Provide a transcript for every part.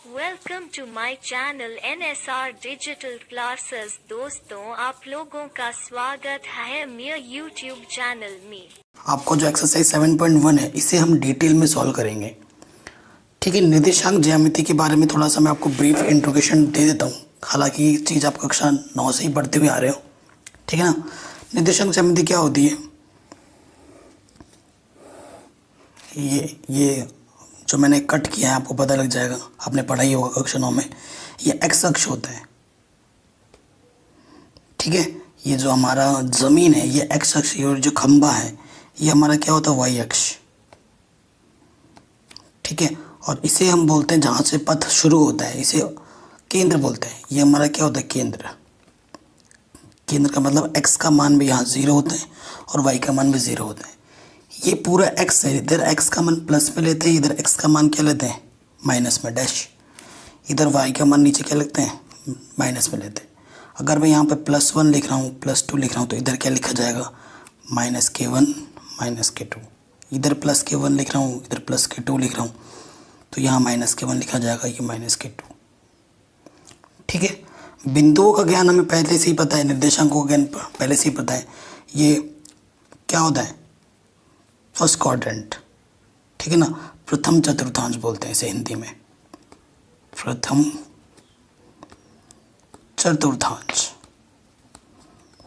Welcome to my channel NSR digital classes. दोस्तों, आप लोगों का स्वागत है मेरे यूट्यूब चैनल में। आपको जो एक्सरसाइज 7.1 है इसे हम डिटेल में सॉल्व करेंगे। ठीक है, निर्देशांक ज्यामिति के बारे में थोड़ा सा मैं आपको ब्रीफ इंट्रोडक्शन दे देता हूँ। हालांकि ये चीज़ आप कक्षा 9 से ही पढ़ते हुए आ रहे हो, ठीक है ना। निर्देशांक ज्यामिति क्या होती है? ये जो मैंने कट किया है आपको पता लग जाएगा, आपने पढ़ाई होगा कक्षा 9 में। ये एक्स अक्ष होता है, ठीक है। ये जो हमारा ज़मीन है ये एक्स अक्ष, और जो खंबा है ये हमारा क्या होता है, वाई अक्ष, ठीक है। और इसे हम बोलते हैं, जहाँ से पथ शुरू होता है इसे केंद्र बोलते हैं। ये हमारा क्या होता है, केंद्र। केंद्र का मतलब एक्स का मान भी यहाँ 0 होता है और वाई का मान भी 0 होता है। ये पूरा एक्स है, इधर एक्स का मान प्लस में लेते हैं, इधर एक्स का मान क्या लेते हैं, माइनस में डैश। इधर वाई का मान नीचे क्या लिखते हैं, माइनस में लेते हैं। अगर मैं यहाँ पे +1 लिख रहा हूँ, +2 लिख रहा हूँ, तो इधर क्या लिखा जाएगा, -k1 -k2। इधर +k1 लिख रहा हूँ, इधर +k2 लिख रहा हूँ, तो यहाँ -k1 लिखा जाएगा, ये -k2, ठीक है। बिंदुओं का ज्ञान हमें पहले से ही पता है, निर्देशांकों का ज्ञान पहले से ही पता है। ये क्या होता है, फर्स्ट क्वाड्रेंट, ठीक है ना। प्रथम चतुर्थांश बोलते हैं इसे हिंदी में, प्रथम चतुर्थांश।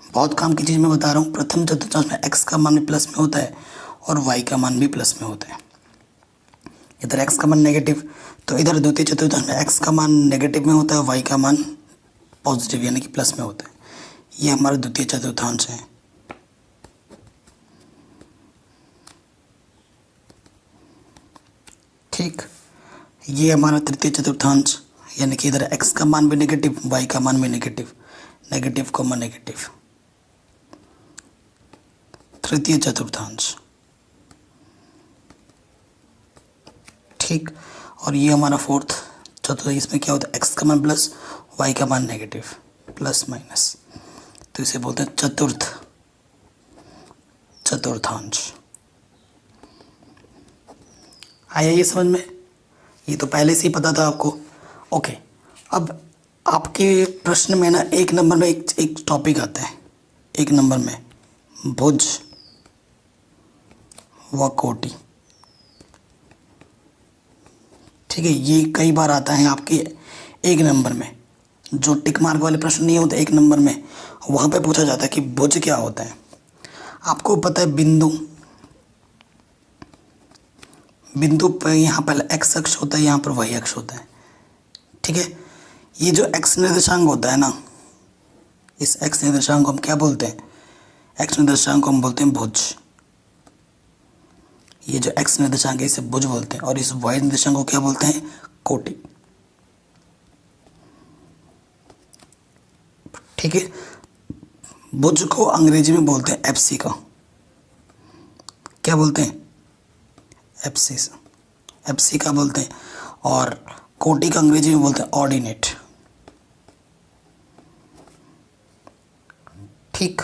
बहुत काम की चीज़ मैं बता रहा हूँ। प्रथम चतुर्थांश में एक्स का मान भी प्लस में होता है और वाई का मान भी प्लस में होता है। इधर एक्स का मान नेगेटिव, तो इधर द्वितीय चतुर्थांश में एक्स का मान नेगेटिव में होता है, वाई का मान पॉजिटिव यानी कि प्लस में होता है। ये हमारा द्वितीय चतुर्थांश है, ठीक। ये हमारा तृतीय चतुर्थांश, यानी कि इधर एक्स का मान भी नेगेटिव, वाई का मान भी नेगेटिव, नेगेटिव कॉमा नेगेटिव, तृतीय चतुर्थांश, ठीक। और ये हमारा फोर्थ चतुर्थांश, इसमें क्या होता है, एक्स का मान प्लस, वाई का मान नेगेटिव, प्लस माइनस, तो इसे बोलते हैं चतुर्थ चतुर्थांश। आया ये समझ में? ये तो पहले से ही पता था आपको। ओके, अब आपके प्रश्न में ना 1 नंबर में एक टॉपिक आता है, 1 नंबर में भुज व कोटि, ठीक है। ये कई बार आता है आपके 1 नंबर में। जो टिक मार्क वाले प्रश्न नहीं होते 1 नंबर में, वहाँ पे पूछा जाता है कि भुज क्या होता है। आपको पता है बिंदु पर यहाँ पहले एक्स अक्ष होता है, यहाँ पर वाई अक्ष होता है, ठीक है। ये जो एक्स निर्देशांक होता है ना, इस एक्स निर्देशांक को हम क्या बोलते हैं, एक्स निर्देशांक को हम बोलते हैं भुज। ये जो एक्स निर्देशांक है इसे भुज बोलते हैं, और इस वाई निर्देशांक को क्या बोलते हैं, कोटि, ठीक है। भुज को अंग्रेजी में बोलते हैं एफसी का, क्या बोलते हैं, एफसी का बोलते हैं। और कोटि का अंग्रेजी में बोलते हैं ऑर्डिनेट, ठीक।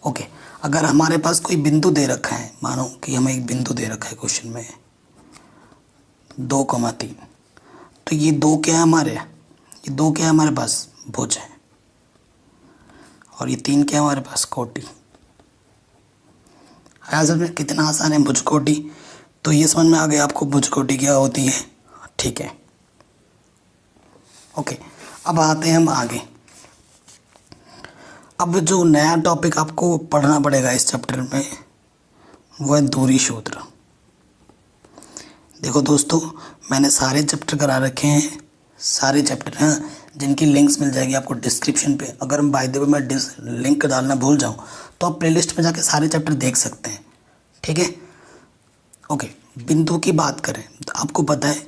ओके, अगर हमारे पास कोई बिंदु दे रखा है, मानो कि हमें एक बिंदु दे रखा है क्वेश्चन में 2,3, तो ये 2 क्या है हमारे, ये 2 क्या है हमारे पास, भुज है, और ये 3 क्या है हमारे पास, कोटि। आया समझ में? कितना आसान है भुज कोटि। तो ये समझ में आ गया आपको भुज कोटि क्या होती है, ठीक है। ओके, अब आते हैं हम आगे। अब जो नया टॉपिक आपको पढ़ना पड़ेगा इस चैप्टर में वो है दूरी सूत्र। देखो दोस्तों, मैंने सारे चैप्टर करा रखे हैं, सारे चैप्टर हैं, जिनकी लिंक्स मिल जाएगी आपको डिस्क्रिप्शन पे। अगर बाय द वे मैं लिंक डालना भूल जाऊँ तो आप प्लेलिस्ट में जाके सारे चैप्टर देख सकते हैं, ठीक है। ओके, बिंदु की बात करें तो आपको पता है,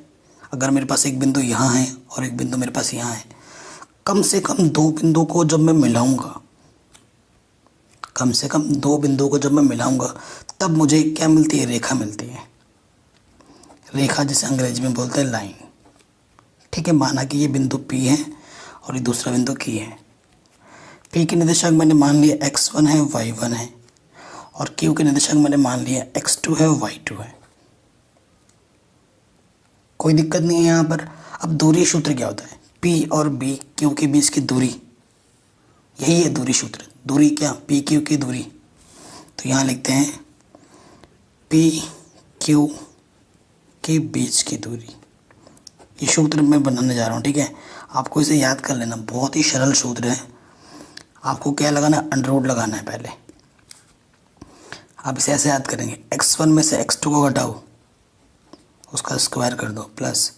अगर मेरे पास एक बिंदु यहाँ है और एक बिंदु मेरे पास यहाँ है, कम से कम 2 बिंदु को जब मैं मिलाऊंगा, कम से कम 2 बिंदुओं को जब मैं मिलाऊंगा तब मुझे क्या मिलती है, रेखा मिलती है। रेखा जिसे अंग्रेजी में बोलते हैं लाइन, ठीक है। माना कि ये बिंदु P है और ये दूसरा बिंदु Q है। P के निर्देशांक मैंने मान लिया x1 है, y1 है, और Q के निर्देशांक मैंने मान लिया x2 है, y2 है। कोई दिक्कत नहीं है यहाँ पर। अब दूरी सूत्र क्या होता है? पी और बी क्यू के बीच की दूरी, यही है दूरी सूत्र। दूरी क्या? पी क्यू की दूरी। तो यहाँ लिखते हैं पी क्यू के बीच की दूरी। ये सूत्र मैं बनाने जा रहा हूँ, ठीक है। आपको इसे याद कर लेना, बहुत ही सरल सूत्र है। आपको क्या लगाना है? अंडर रूट लगाना है पहले। आप इसे ऐसे याद करेंगे, x1 में से x2 को घटाओ, उसका स्क्वायर कर दो, प्लस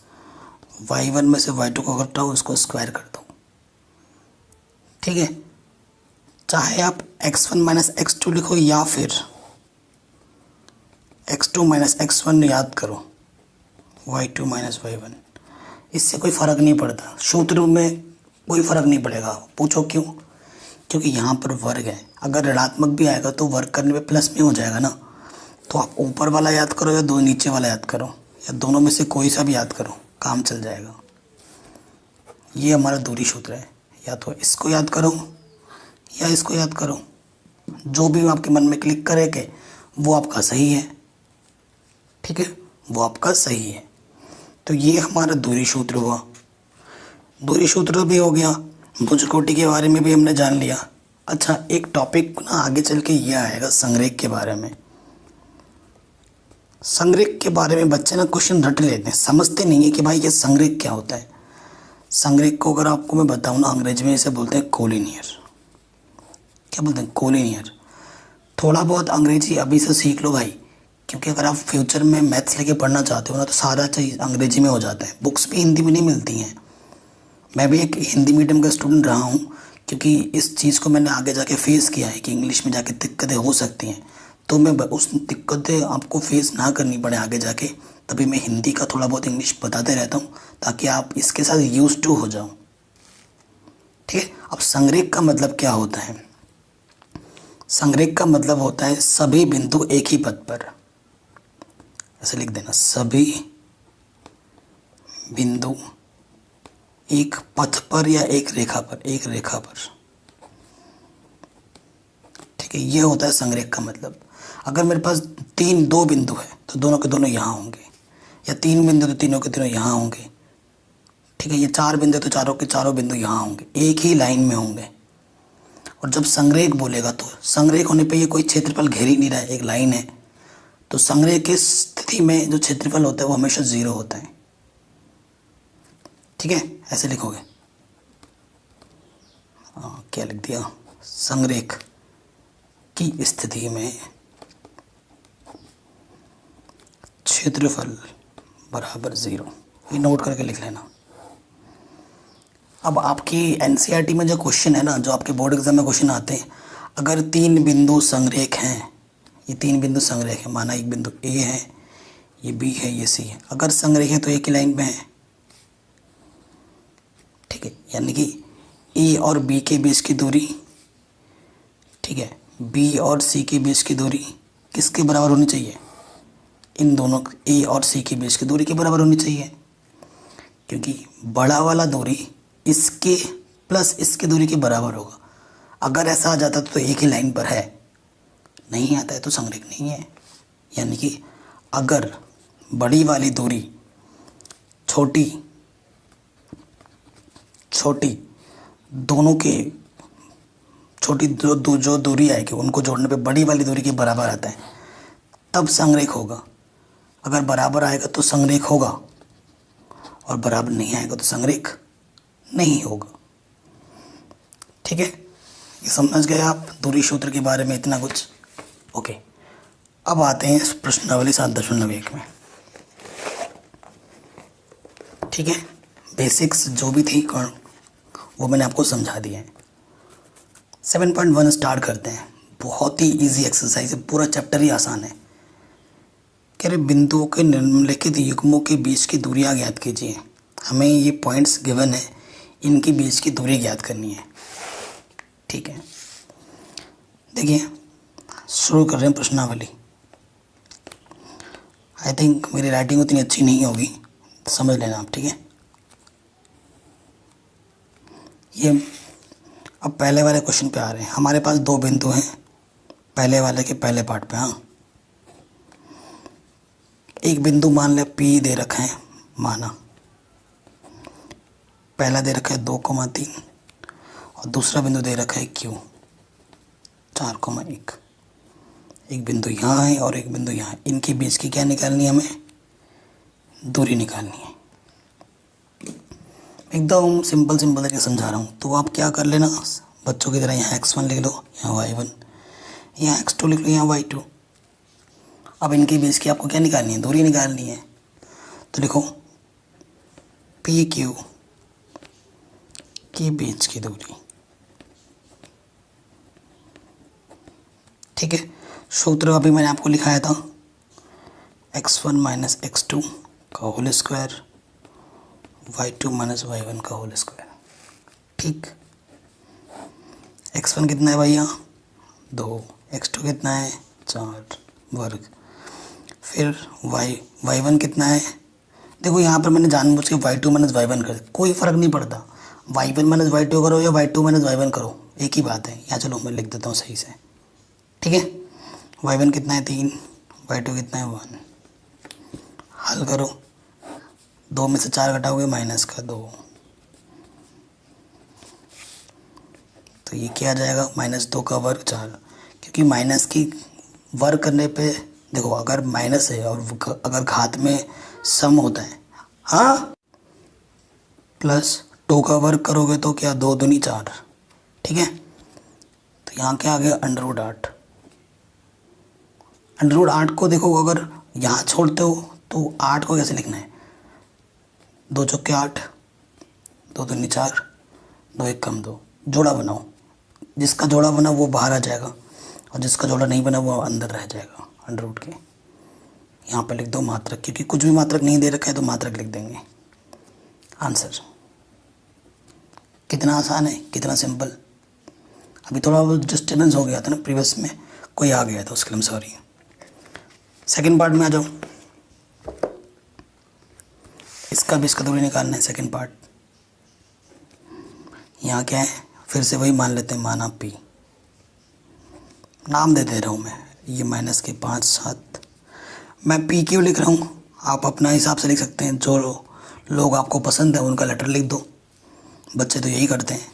y1 में से y2 को घटाओ, उसको स्क्वायर कर दो, ठीक है। चाहे आप x1 माइनस x2 लिखो या फिर x2 माइनस x1 याद करो, y2 माइनस y1, इससे कोई फ़र्क नहीं पड़ता। सूत्र में कोई फ़र्क नहीं पड़ेगा। पूछो क्यों? क्योंकि यहाँ पर वर्ग है। अगर ऋणात्मक भी आएगा तो वर्ग करने पे प्लस में हो जाएगा ना। तो आप ऊपर वाला याद करो या दो नीचे वाला याद करो, या दोनों में से कोई सा भी याद करो, काम चल जाएगा। ये हमारा दूरी सूत्र है। या तो इसको याद करो या इसको याद करो, जो भी आपके मन में क्लिक करेंगे वो आपका सही है, ठीक है, वो आपका सही है। तो ये हमारा दूरी सूत्र हुआ। दूरी सूत्र भी हो गया, भुजकोटि के बारे में भी हमने जान लिया। अच्छा, एक टॉपिक ना आगे चल के ये आएगा संरेख के बारे में। संरेख के बारे में बच्चे ना क्वेश्चन रट लेते हैं, समझते नहीं है कि भाई ये संरेख क्या होता है। संरेख को अगर आपको मैं बताऊँ ना, अंग्रेजी में इसे बोलते हैं कोलिनियर। क्या बोलते हैं? कोलिनियर। थोड़ा बहुत अंग्रेजी अभी से सीख लो भाई, क्योंकि अगर आप फ्यूचर में मैथ्स लेके पढ़ना चाहते हो ना तो सारा चीज़ अंग्रेजी में हो जाता है। बुक्स भी हिंदी में नहीं मिलती हैं। मैं भी एक हिंदी मीडियम का स्टूडेंट रहा हूँ, क्योंकि इस चीज़ को मैंने आगे जाके फेस किया है कि इंग्लिश में जाके दिक्कतें हो सकती हैं। तो मैं उस दिक्कतें आपको फेस ना करनी पड़े आगे जाके, तभी मैं हिंदी का थोड़ा बहुत इंग्लिश बताते रहता हूँ, ताकि आप इसके साथ यूज्ड टू हो जाओ, ठीक है। अब संरेख का मतलब क्या होता है? संरेख का मतलब होता है सभी बिंदु एक ही पथ पर, ऐसे लिख देना, सभी बिंदु एक पथ पर या एक रेखा पर, एक रेखा पर, ठीक है। ये होता है संरेख का मतलब। अगर मेरे पास दो बिंदु है तो दोनों के दोनों यहाँ होंगे, या तीन बिंदु तो तीनों के तीनों यहाँ होंगे, ठीक है। ये चार बिंदु तो चारों के चारों बिंदु यहाँ होंगे, एक ही लाइन में होंगे। और जब संरेख बोलेगा तो संरेख होने पे ये कोई क्षेत्रफल घेर ही नहीं रहा है, एक लाइन है। तो संरेख की स्थिति में जो क्षेत्रफल होता है वो हमेशा 0 होता है, ठीक है। ऐसे लिखोगे, क्या लिख दिया? संरेख की स्थिति में क्षेत्रफल बराबर 0। ये नोट करके लिख लेना। अब आपकी एनसीईआरटी में जो क्वेश्चन है ना, जो आपके बोर्ड एग्जाम में क्वेश्चन आते हैं, अगर 3 बिंदु संरेख हैं, ये 3 बिंदु संरेख है, माना एक बिंदु ए है, ये बी है, ये सी है। अगर संरेख है तो एक ही लाइन में है, ठीक है। यानी कि ए और बी के बीच की दूरी, ठीक है, बी और सी के बीच की दूरी किसके बराबर होनी चाहिए? इन दोनों ए और सी के बीच की दूरी के बराबर होनी चाहिए, क्योंकि बड़ा वाला दूरी इसके प्लस इसके दूरी के बराबर होगा। अगर ऐसा आ जाता तो एक ही लाइन पर है, नहीं आता है तो संरेख नहीं है। यानी कि अगर बड़ी वाली दूरी छोटी दोनों के छोटी जो दूरी आएगी उनको जोड़ने पे बड़ी वाली दूरी के बराबर आता है, तब संरेख होगा। अगर बराबर आएगा तो संरेख होगा, और बराबर नहीं आएगा तो संरेख नहीं होगा, ठीक है। ये समझ गए आप दूरी सूत्र के बारे में इतना कुछ? ओके, अब आते हैं प्रश्नावली 7.1 में, ठीक है। बेसिक्स जो भी थी वो मैंने आपको समझा दिया है। 7.1 स्टार्ट करते हैं। बहुत ही इजी एक्सरसाइज है, पूरा चैप्टर ही आसान है। कह रहे बिंदुओं के निम्नलिखित युग्मों के बीच की दूरियां ज्ञात कीजिए। हमें ये पॉइंट्स गिवन है, इनके बीच की दूरी ज्ञात करनी है, ठीक है। देखिए, शुरू कर रहे हैं प्रश्नावली। आई थिंक मेरी राइटिंग उतनी अच्छी नहीं होगी, समझ लेना आप, ठीक है। ये अब पहले वाले क्वेश्चन पे आ रहे हैं। हमारे पास 2 बिंदु हैं, पहले वाले के पहले पार्ट पे। हाँ, एक बिंदु मान ले P दे रखा है, माना पहला दे रखा है 2,3 और दूसरा बिंदु दे रखा है Q 4,1। एक बिंदु यहाँ है और एक बिंदु यहाँ है, इनके बीच की क्या निकालनी है हमें, दूरी निकालनी है। एकदम सिंपल सिंपल तरीके समझा रहा हूँ। तो आप क्या कर लेना बच्चों की तरह, यहाँ x1 लिख लो, यहाँ y1, यहाँ x2 लिख लो, यहाँ y2। अब इनके बीच की आपको क्या निकालनी है, दूरी निकालनी है। तो लिखो पी क्यू के बीच की दूरी, ठीक है। सूत्र अभी मैंने आपको लिखाया था x1 माइनस x2 का whole square, y2 minus y1 का होल स्क्वायर, ठीक। x1 कितना है भैया 2, x2 कितना है 4 वर्ग, फिर y1 कितना है, देखो यहाँ पर मैंने जानबूझ के y2 माइनस y1 कर, कोई फ़र्क नहीं पड़ता, y1 माइनस y2 करो या y2 माइनस y1 करो, एक ही बात है। यहाँ चलो मैं लिख देता हूँ सही से, ठीक है। y1 कितना है 3, y2 कितना है 1, हल करो, 2 में से 4 घटाओगे माइनस का 2, तो ये क्या आ जाएगा -2 का वर्ग 4, क्योंकि माइनस की वर्ग करने पे देखो अगर माइनस है और अगर घात में सम होता है, हाँ, +2 का वर्ग करोगे तो क्या 2 दूनी 4, ठीक है। तो यहाँ क्या आ गया √8। √8 को देखो अगर यहाँ छोड़ते हो तो 8 को कैसे लिखना है, 2 चौके 8, 2 दूनी 4, 2 1 कम 2, जोड़ा बनाओ, जिसका जोड़ा बना वो बाहर आ जाएगा और जिसका जोड़ा नहीं बना वो अंदर रह जाएगा √ के। यहाँ पर लिख दो मात्रक, क्योंकि कुछ भी मात्रक नहीं दे रखा है तो मात्रक लिख देंगे। आंसर कितना आसान है, कितना सिंपल। अभी थोड़ा डिस्टर्बेंस हो गया था ना, प्रीवियस में कोई आ गया था, उसके लिए सॉरी। सेकंड पार्ट में आ जाओ, इसका भी इसका दूरी निकालना है। सेकंड पार्ट यहाँ क्या है, फिर से वही मान लेते हैं, माना P, नाम दे रहा हूँ मैं, ये -5 7, मैं P क्यों लिख रहा हूँ, आप अपना हिसाब से लिख सकते हैं, जो लोग आपको पसंद है उनका लेटर लिख दो। बच्चे तो यही करते हैं,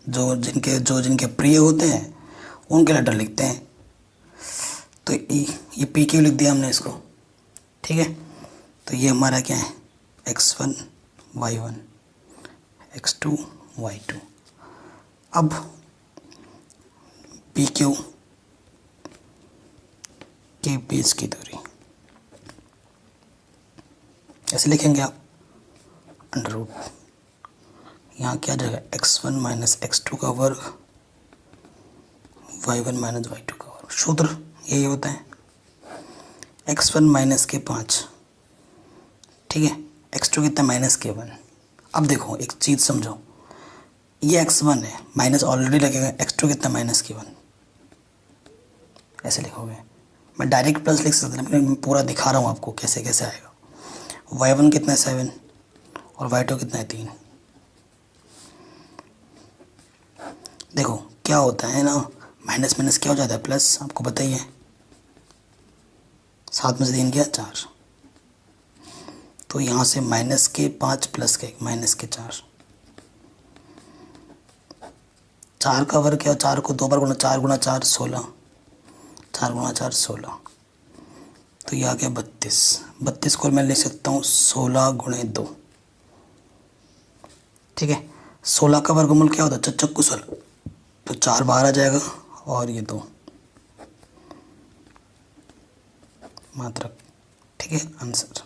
जो जिनके प्रिय होते हैं उनके लेटर लिखते हैं। तो ये P क्यों लिख दिया हमने इसको, ठीक है। तो ये हमारा क्या है, x1 y1 x2 y2। अब पी क्यू के बीच की दूरी ऐसे लिखेंगे आप, √, यहाँ क्या जाएगा x1 माइनस x2 का वर्ग, y1 माइनस y2 का वर्ग। सूत्र यही होता है, x1 माइनस के 5, ठीक है, x2 कितना -1। अब देखो एक चीज़ समझो, ये x1 है, माइनस ऑलरेडी लगेगा, x2 कितना -1, ऐसे लिखोगे। मैं डायरेक्ट प्लस लिख सकता हूँ, मैं पूरा दिखा रहा हूँ आपको कैसे कैसे आएगा। y1 कितना है 7 और y2 कितना है 3। देखो क्या होता है ना, माइनस माइनस क्या हो जाता है प्लस, आपको बताइए, 7 में से 3 गया 4, तो यहाँ से -5 प्लस के -4, 4 का वर्ग क्या, 4 को 2 बार गुणा, 4 गुणा 4 16, 4 गुणा 4 16, तो ये आ गया 32 को मैं लिख सकता हूँ 16 गुणे 2, ठीक है। 16 का वर्गमूल क्या होता है, चच्चक 16, तो 4 बाहर आ जाएगा और ये 2 मात्रक, ठीक है। आंसर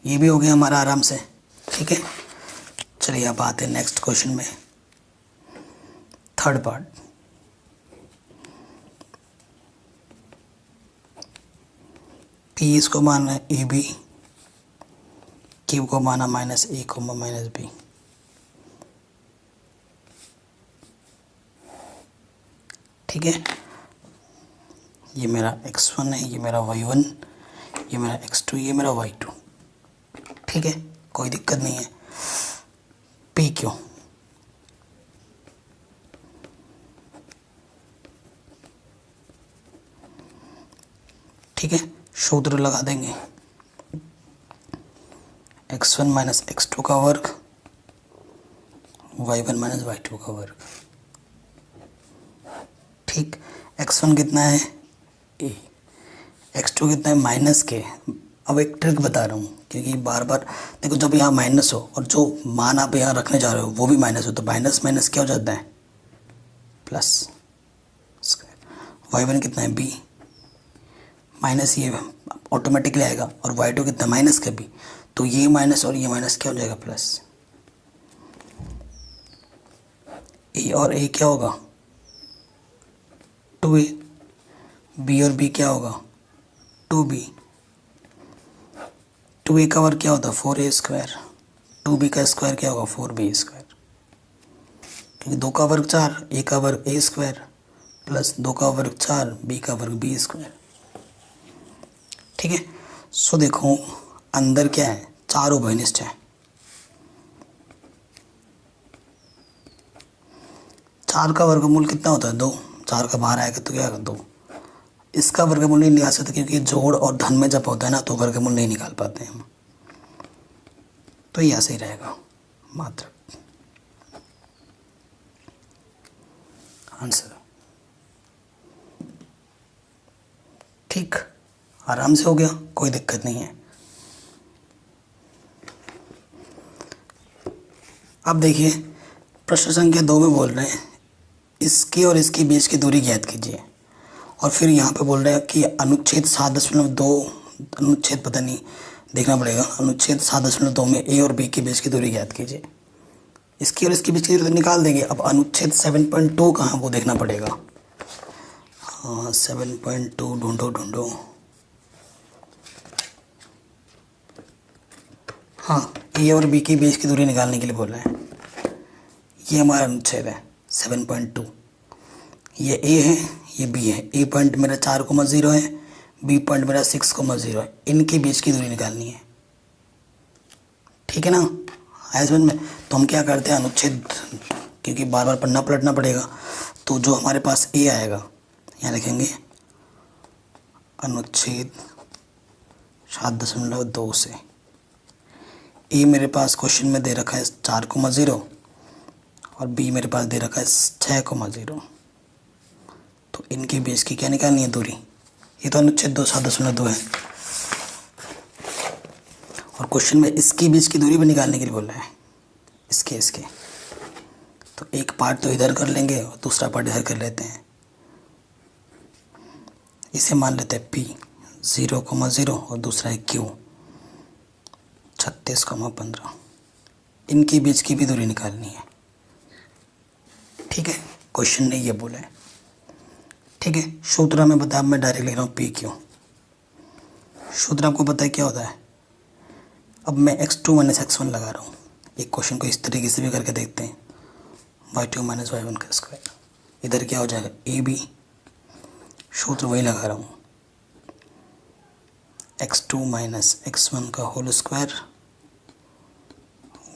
ये भी हो गया हमारा आराम से, ठीक है। चलिए अब आते हैं नेक्स्ट क्वेश्चन में, थर्ड पार्ट। P इसको माना है AB, Q को माना -A, -B। ठीक है, ये मेरा x1 है, ये मेरा y1, ये मेरा x2, ये मेरा y2, ठीक है, कोई दिक्कत नहीं है। P क्यों, ठीक है, सूत्र लगा देंगे, x1 माइनस x2 का वर्ग, y1 माइनस y2 का वर्ग। ठीक, x1 कितना है a, x2 कितना है माइनस के। अब एक ट्रिक बता रहा हूँ, क्योंकि बार बार देखो जब यहाँ माइनस हो और जो मान आप यहाँ रखने जा रहे हो वो भी माइनस हो, तो माइनस माइनस क्या हो जाता है, प्लस स्क्वायर। y1 कितना है b, माइनस ये ऑटोमेटिकली आएगा, और y2 कितना माइनस का b, तो ये माइनस और ये माइनस क्या हो जाएगा, प्लस। a और a क्या होगा, 2a, b और b क्या होगा, 2b। 2a का वर्ग क्या होता है, 4a स्क्वायर, 2b का स्क्वायर क्या होगा, 4b स्क्वायर, क्योंकि 2 का वर्ग 4, a का वर्ग a स्क्वायर, प्लस 2 का वर्ग 4, b का वर्ग b स्क्वायर। ठीक है, सो देखो अंदर क्या है, 4 उभयनिष्ठ है। 4 का वर्गमूल कितना होता है, 2, 4 का बाहर आएगा तो क्या होगा, 2। इसका वर्गमूल नहीं निकाल सकते, क्योंकि जोड़ और धन में जब होता है ना तो वर्गमूल नहीं निकाल पाते हम, तो ये ऐसे ही रहेगा मात्र आंसर। ठीक, आराम से हो गया, कोई दिक्कत नहीं है। अब देखिए प्रश्न संख्या 2 में बोल रहे हैं इसके और इसके बीच की दूरी ज्ञात कीजिए, और फिर यहाँ पे बोल रहे हैं कि अनुच्छेद 7.2, अनुच्छेद पता नहीं देखना पड़ेगा, अनुच्छेद 7.2 में a और b के बीच की दूरी ज्ञात कीजिए। इसकी और इसके बीच की दूरी निकाल देंगे। अब अनुच्छेद 7.2 कहाँ है वो देखना पड़ेगा। हाँ 7.2 ढूंढो। हाँ a और b के बीच की दूरी निकालने के लिए बोल रहे हैं। ये हमारा अनुच्छेद है 7.2, ये a है ये b है। a पॉइंट मेरा 4,0 है, b पॉइंट मेरा 6,0 है। इनके बीच की दूरी निकालनी है, ठीक है ना। आया समझ में। तो हम क्या करते हैं, अनुच्छेद क्योंकि बार बार पढ़ना पलटना पड़ेगा, तो जो हमारे पास a आएगा यहाँ लिखेंगे अनुच्छेद 7.2 से। a मेरे पास क्वेश्चन में दे रखा है 4,0 और b मेरे पास दे रखा है 6,0, तो इनके बीच की क्या निकालनी है दूरी। ये तो अनुच्छेद 7.2 है, और क्वेश्चन में इसके बीच की दूरी भी निकालने के लिए बोल रहा है, इसके। तो एक पार्ट तो इधर कर लेंगे और दूसरा पार्ट इधर कर लेते हैं। इसे मान लेते हैं p 0,0 और दूसरा है q 36,15। इनके बीच की भी दूरी निकालनी है, ठीक है। क्वेश्चन ने ये बोला है, ठीक है। सूत्र हमें बता, मैं डायरेक्ट लिख रहा हूँ पी क्यू। सूत्र आपको पता है क्या होता है। अब मैं x2 माइनस x1 लगा रहा हूँ। एक क्वेश्चन को इस तरीके से भी करके देखते हैं, y2 माइनस y1 का स्क्वायर। इधर क्या हो जाएगा ए बी, सूत्र वही लगा रहा हूँ, x2 माइनस x1 का whole square,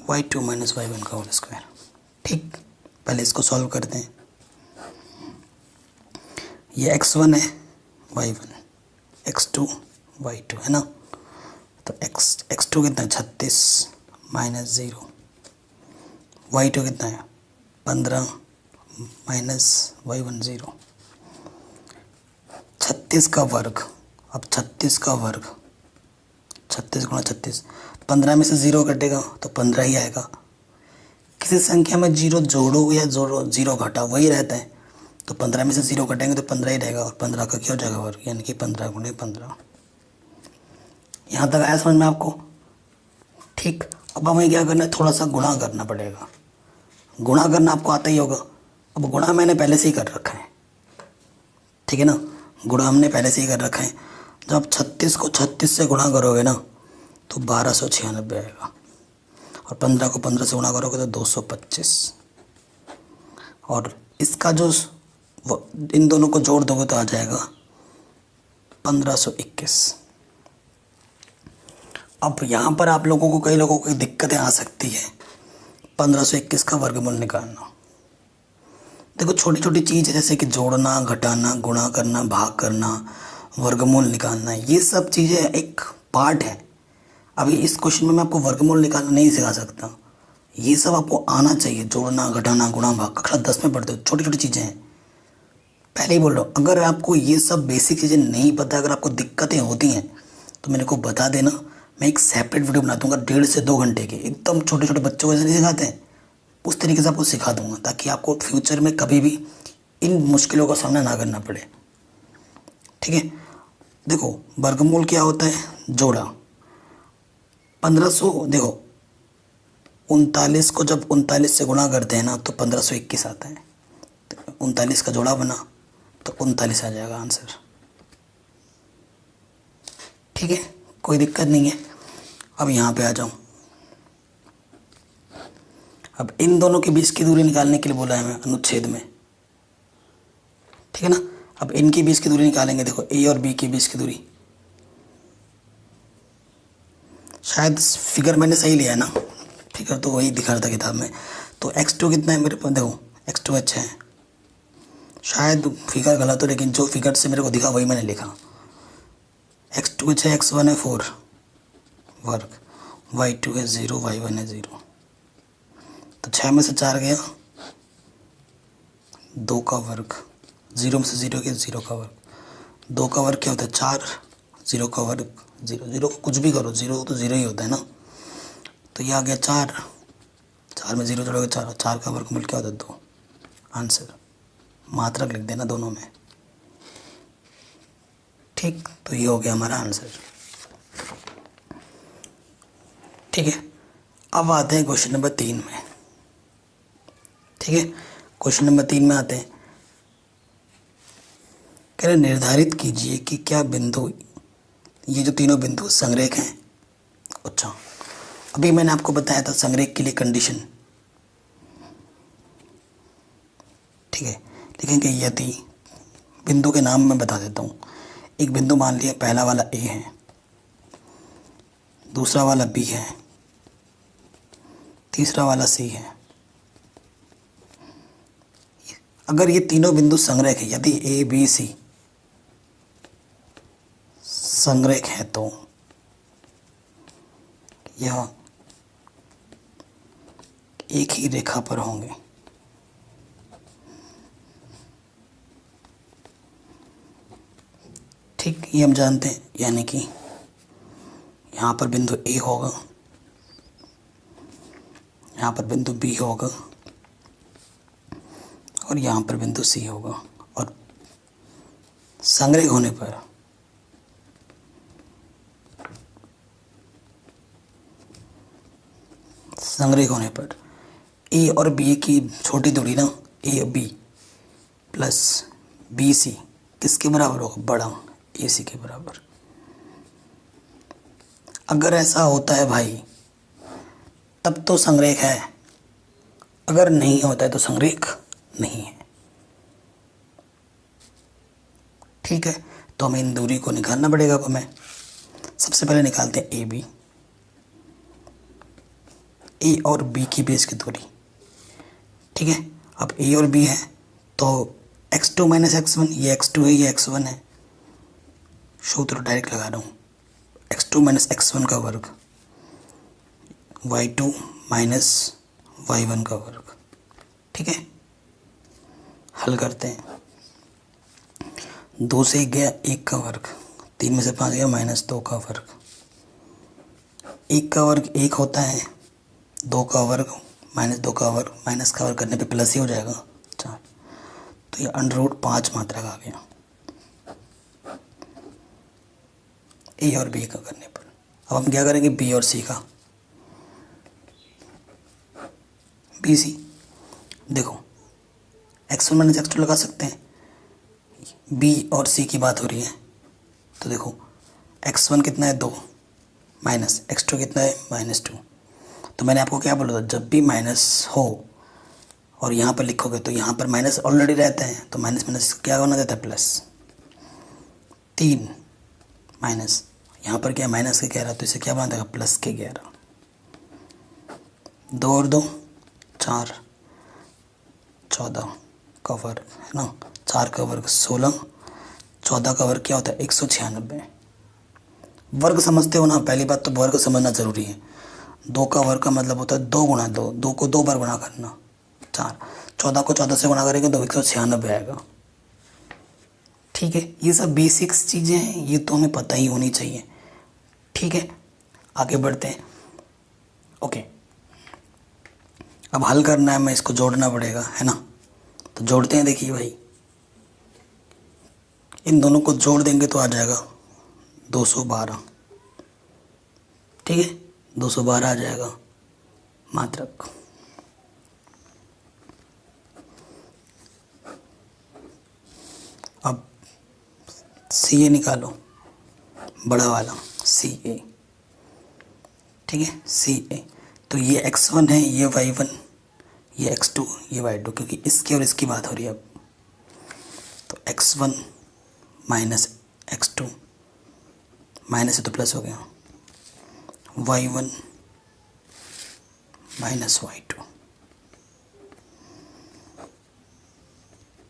y2 minus y1 का होल स्क्वायर। ठीक, पहले इसको सॉल्व करते हैं। ये x1 है, y1, x2 y2 है ना। तो x2 कितना है 36 माइनस 0, y2 कितना है 15 माइनस y1 0। 36 का वर्ग, अब 36 का वर्ग 36 गुणा 36, 15 में से 0 कटेगा तो 15 ही आएगा। किसी संख्या में 0 जोड़ो या ज़ीरो घटा वही रहता है, तो 15 में से 0 कटेंगे तो 15 ही रहेगा, और 15 का क्या हो जाएगा वर्ग, यानी कि 15 गुणे 15। यहाँ तक आया समझ में आपको। ठीक, अब हमें क्या करना है, थोड़ा सा गुणा करना पड़ेगा। गुणा करना आपको आता ही होगा। अब गुणा मैंने पहले से ही कर रखा है, ठीक है ना। गुणा हमने पहले से ही कर रखा है। जब 36 को 36 से गुणा करोगे ना तो 1296 आएगा, और 15 को 15 से गुणा करोगे तो 225, और इसका जो इन दोनों को जोड़ दोगे तो आ जाएगा 1521। अब यहाँ पर आप लोगों को, कई लोगों को दिक्कतें आ सकती है 1521 का वर्गमूल निकालना। देखो छोटी छोटी चीज़ है, जैसे कि जोड़ना, घटाना, गुणा करना, भाग करना, वर्गमूल निकालना, ये सब चीज़ें एक पार्ट है। अभी इस क्वेश्चन में मैं आपको वर्गमूल निकालना नहीं सिखा सकता, ये सब आपको आना चाहिए, जोड़ना घटाना गुणा भाग, कक्षा 10 में पढ़ते हो, छोटी छोटी चीज़ें हैं। पहले ही बोल रहा हूँ, अगर आपको ये सब बेसिक चीज़ें नहीं पता, अगर आपको दिक्कतें होती हैं तो मेरे को बता देना, मैं एक सेपरेट वीडियो बना दूंगा 1.5 से 2 घंटे की, एकदम छोटे छोटे बच्चों को जैसे नहीं सिखाते हैं उस तरीके से आपको सिखा दूंगा, ताकि आपको फ्यूचर में कभी भी इन मुश्किलों का सामना ना करना पड़े। ठीक है, देखो वर्गमूल क्या होता है, जोड़ा। 1500, देखो 39 को जब 39 से गुणा करते हैं ना तो 1521 आता है, तो 39 का जोड़ा बना तो 39 आ जाएगा आंसर। ठीक है, कोई दिक्कत नहीं है। अब यहाँ पे आ जाऊँ, अब इन दोनों के बीच की दूरी निकालने के लिए बोला है मैं अनुच्छेद में, ठीक है ना। अब इनके बीच की दूरी निकालेंगे, देखो ए और बी के बीच की दूरी, शायद फिगर मैंने सही लिया है ना, फिगर तो वही दिखा रहा था किताब में। तो x2 कितना है मेरे पास, देखो x2 अच्छा है, शायद फिगर गलत हो लेकिन जो फिगर से मेरे को दिखा वही मैंने लिखा। x2 अच्छा है, x1 है 4 वर्ग, y2 है 0, y1 है 0, तो 6 में से 4 गया 2 का वर्ग, 0 में से 0 गया 0 का वर्ग, 2 का वर्ग क्या होता है 4, 0 का वर्ग 0, 0 को कुछ भी करो 0 तो 0 ही होता है ना। तो ये आ गया 4, 4 में 0 जोड़ोगे 4, 4 का वर्गमूल क्या होता है 2, आंसर। मात्रक लिख देना दोनों में, ठीक। तो ये हो गया हमारा आंसर। ठीक है, अब आते हैं क्वेश्चन नंबर 3 में। ठीक है, क्वेश्चन नंबर 3 में आते हैं, कह रहे निर्धारित कीजिए कि क्या बिंदु, ये जो तीनों बिंदु संरेख हैं। अच्छा, अभी मैंने आपको बताया था संरेख के लिए कंडीशन, ठीक है। लिखेंगे यदि, बिंदु के नाम मैं बता देता हूँ, एक बिंदु मान लिया पहला वाला ए है, दूसरा वाला बी है, तीसरा वाला सी है। अगर ये तीनों बिंदु संरेख है, यदि ए बी सी संरेख है तो यह एक ही रेखा पर होंगे। ठीक, ये हम जानते हैं, यानी कि यहाँ पर बिंदु ए होगा, यहाँ पर बिंदु बी होगा और यहाँ पर बिंदु सी होगा, और संरेख होने पर ए और बी की छोटी दूरी ना, A B plus B C किसके बराबर होगा, बड़ा ए सी के बराबर। अगर ऐसा होता है भाई तब तो संरेख है, अगर नहीं होता है तो संरेख नहीं है। ठीक है, तो हमें इन दूरी को निकालना पड़ेगा। अब हमें सबसे पहले निकालते हैं ए बी, ए और बी की बीच की दूरी। ठीक है, अब ए और बी है तो x2 माइनस x1, ये x2 है ये x1 है, सूत्र डायरेक्ट लगा रहा हूँ, x2 माइनस x1 का वर्ग, y2 माइनस y1 का वर्ग। ठीक है, हल करते हैं, 2 से 1 गया 1 का वर्ग, 3 में से 5 गया माइनस 2 का वर्ग, 1 का वर्ग 1 होता है, 2 का वर्ग माइनस 2 का वर्ग, माइनस का वर्ग करने पे प्लस ही हो जाएगा 4, तो ये √5 मात्रक आ गया ए और बी का करने पर। अब हम क्या करेंगे बी और सी का, बी सी, देखो x1 माइनस x2 लगा सकते हैं, बी और सी की बात हो रही है तो देखो x1 कितना है 2 माइनस x2 कितना है -2। तो मैंने आपको क्या बोला था, जब भी माइनस हो और यहाँ पर लिखोगे तो यहाँ पर माइनस ऑलरेडी रहते हैं, तो माइनस माइनस क्या होना देता है प्लस, 3 माइनस यहाँ पर क्या माइनस के 11, तो इसे क्या बना देगा प्लस के 11, 2 और 2 4, 14 का वर्ग है ना, 4 का वर्ग 16, 14 का वर्ग क्या होता है 196, वर्ग समझते हो ना, पहली बात तो वर्ग समझना ज़रूरी है। 2 का वर्ग का मतलब होता है 2 गुणा 2, 2 को 2 बार गुणा करना 4, 14 को 14 से गुणा करेंगे तो 196 आएगा। ठीक है, ये सब बेसिक्स चीज़ें हैं, ये तो हमें पता ही होनी चाहिए। ठीक है, आगे बढ़ते हैं। ओके, अब हल करना है, मैं इसको जोड़ना पड़ेगा, है ना। तो जोड़ते हैं। देखिए भाई, इन दोनों को जोड़ देंगे तो आ जाएगा 212। ठीक है, 212 आ जाएगा मात्रक। अब सी ए निकालो, बड़ा वाला सी ए। ठीक है, सी ए। तो ये x1 है, ये y1, ये x2, ये y2, क्योंकि इसकी और इसकी बात हो रही है अब। तो x1 माइनस x2, माइनस से तो प्लस हो गया, y1 माइनस y2,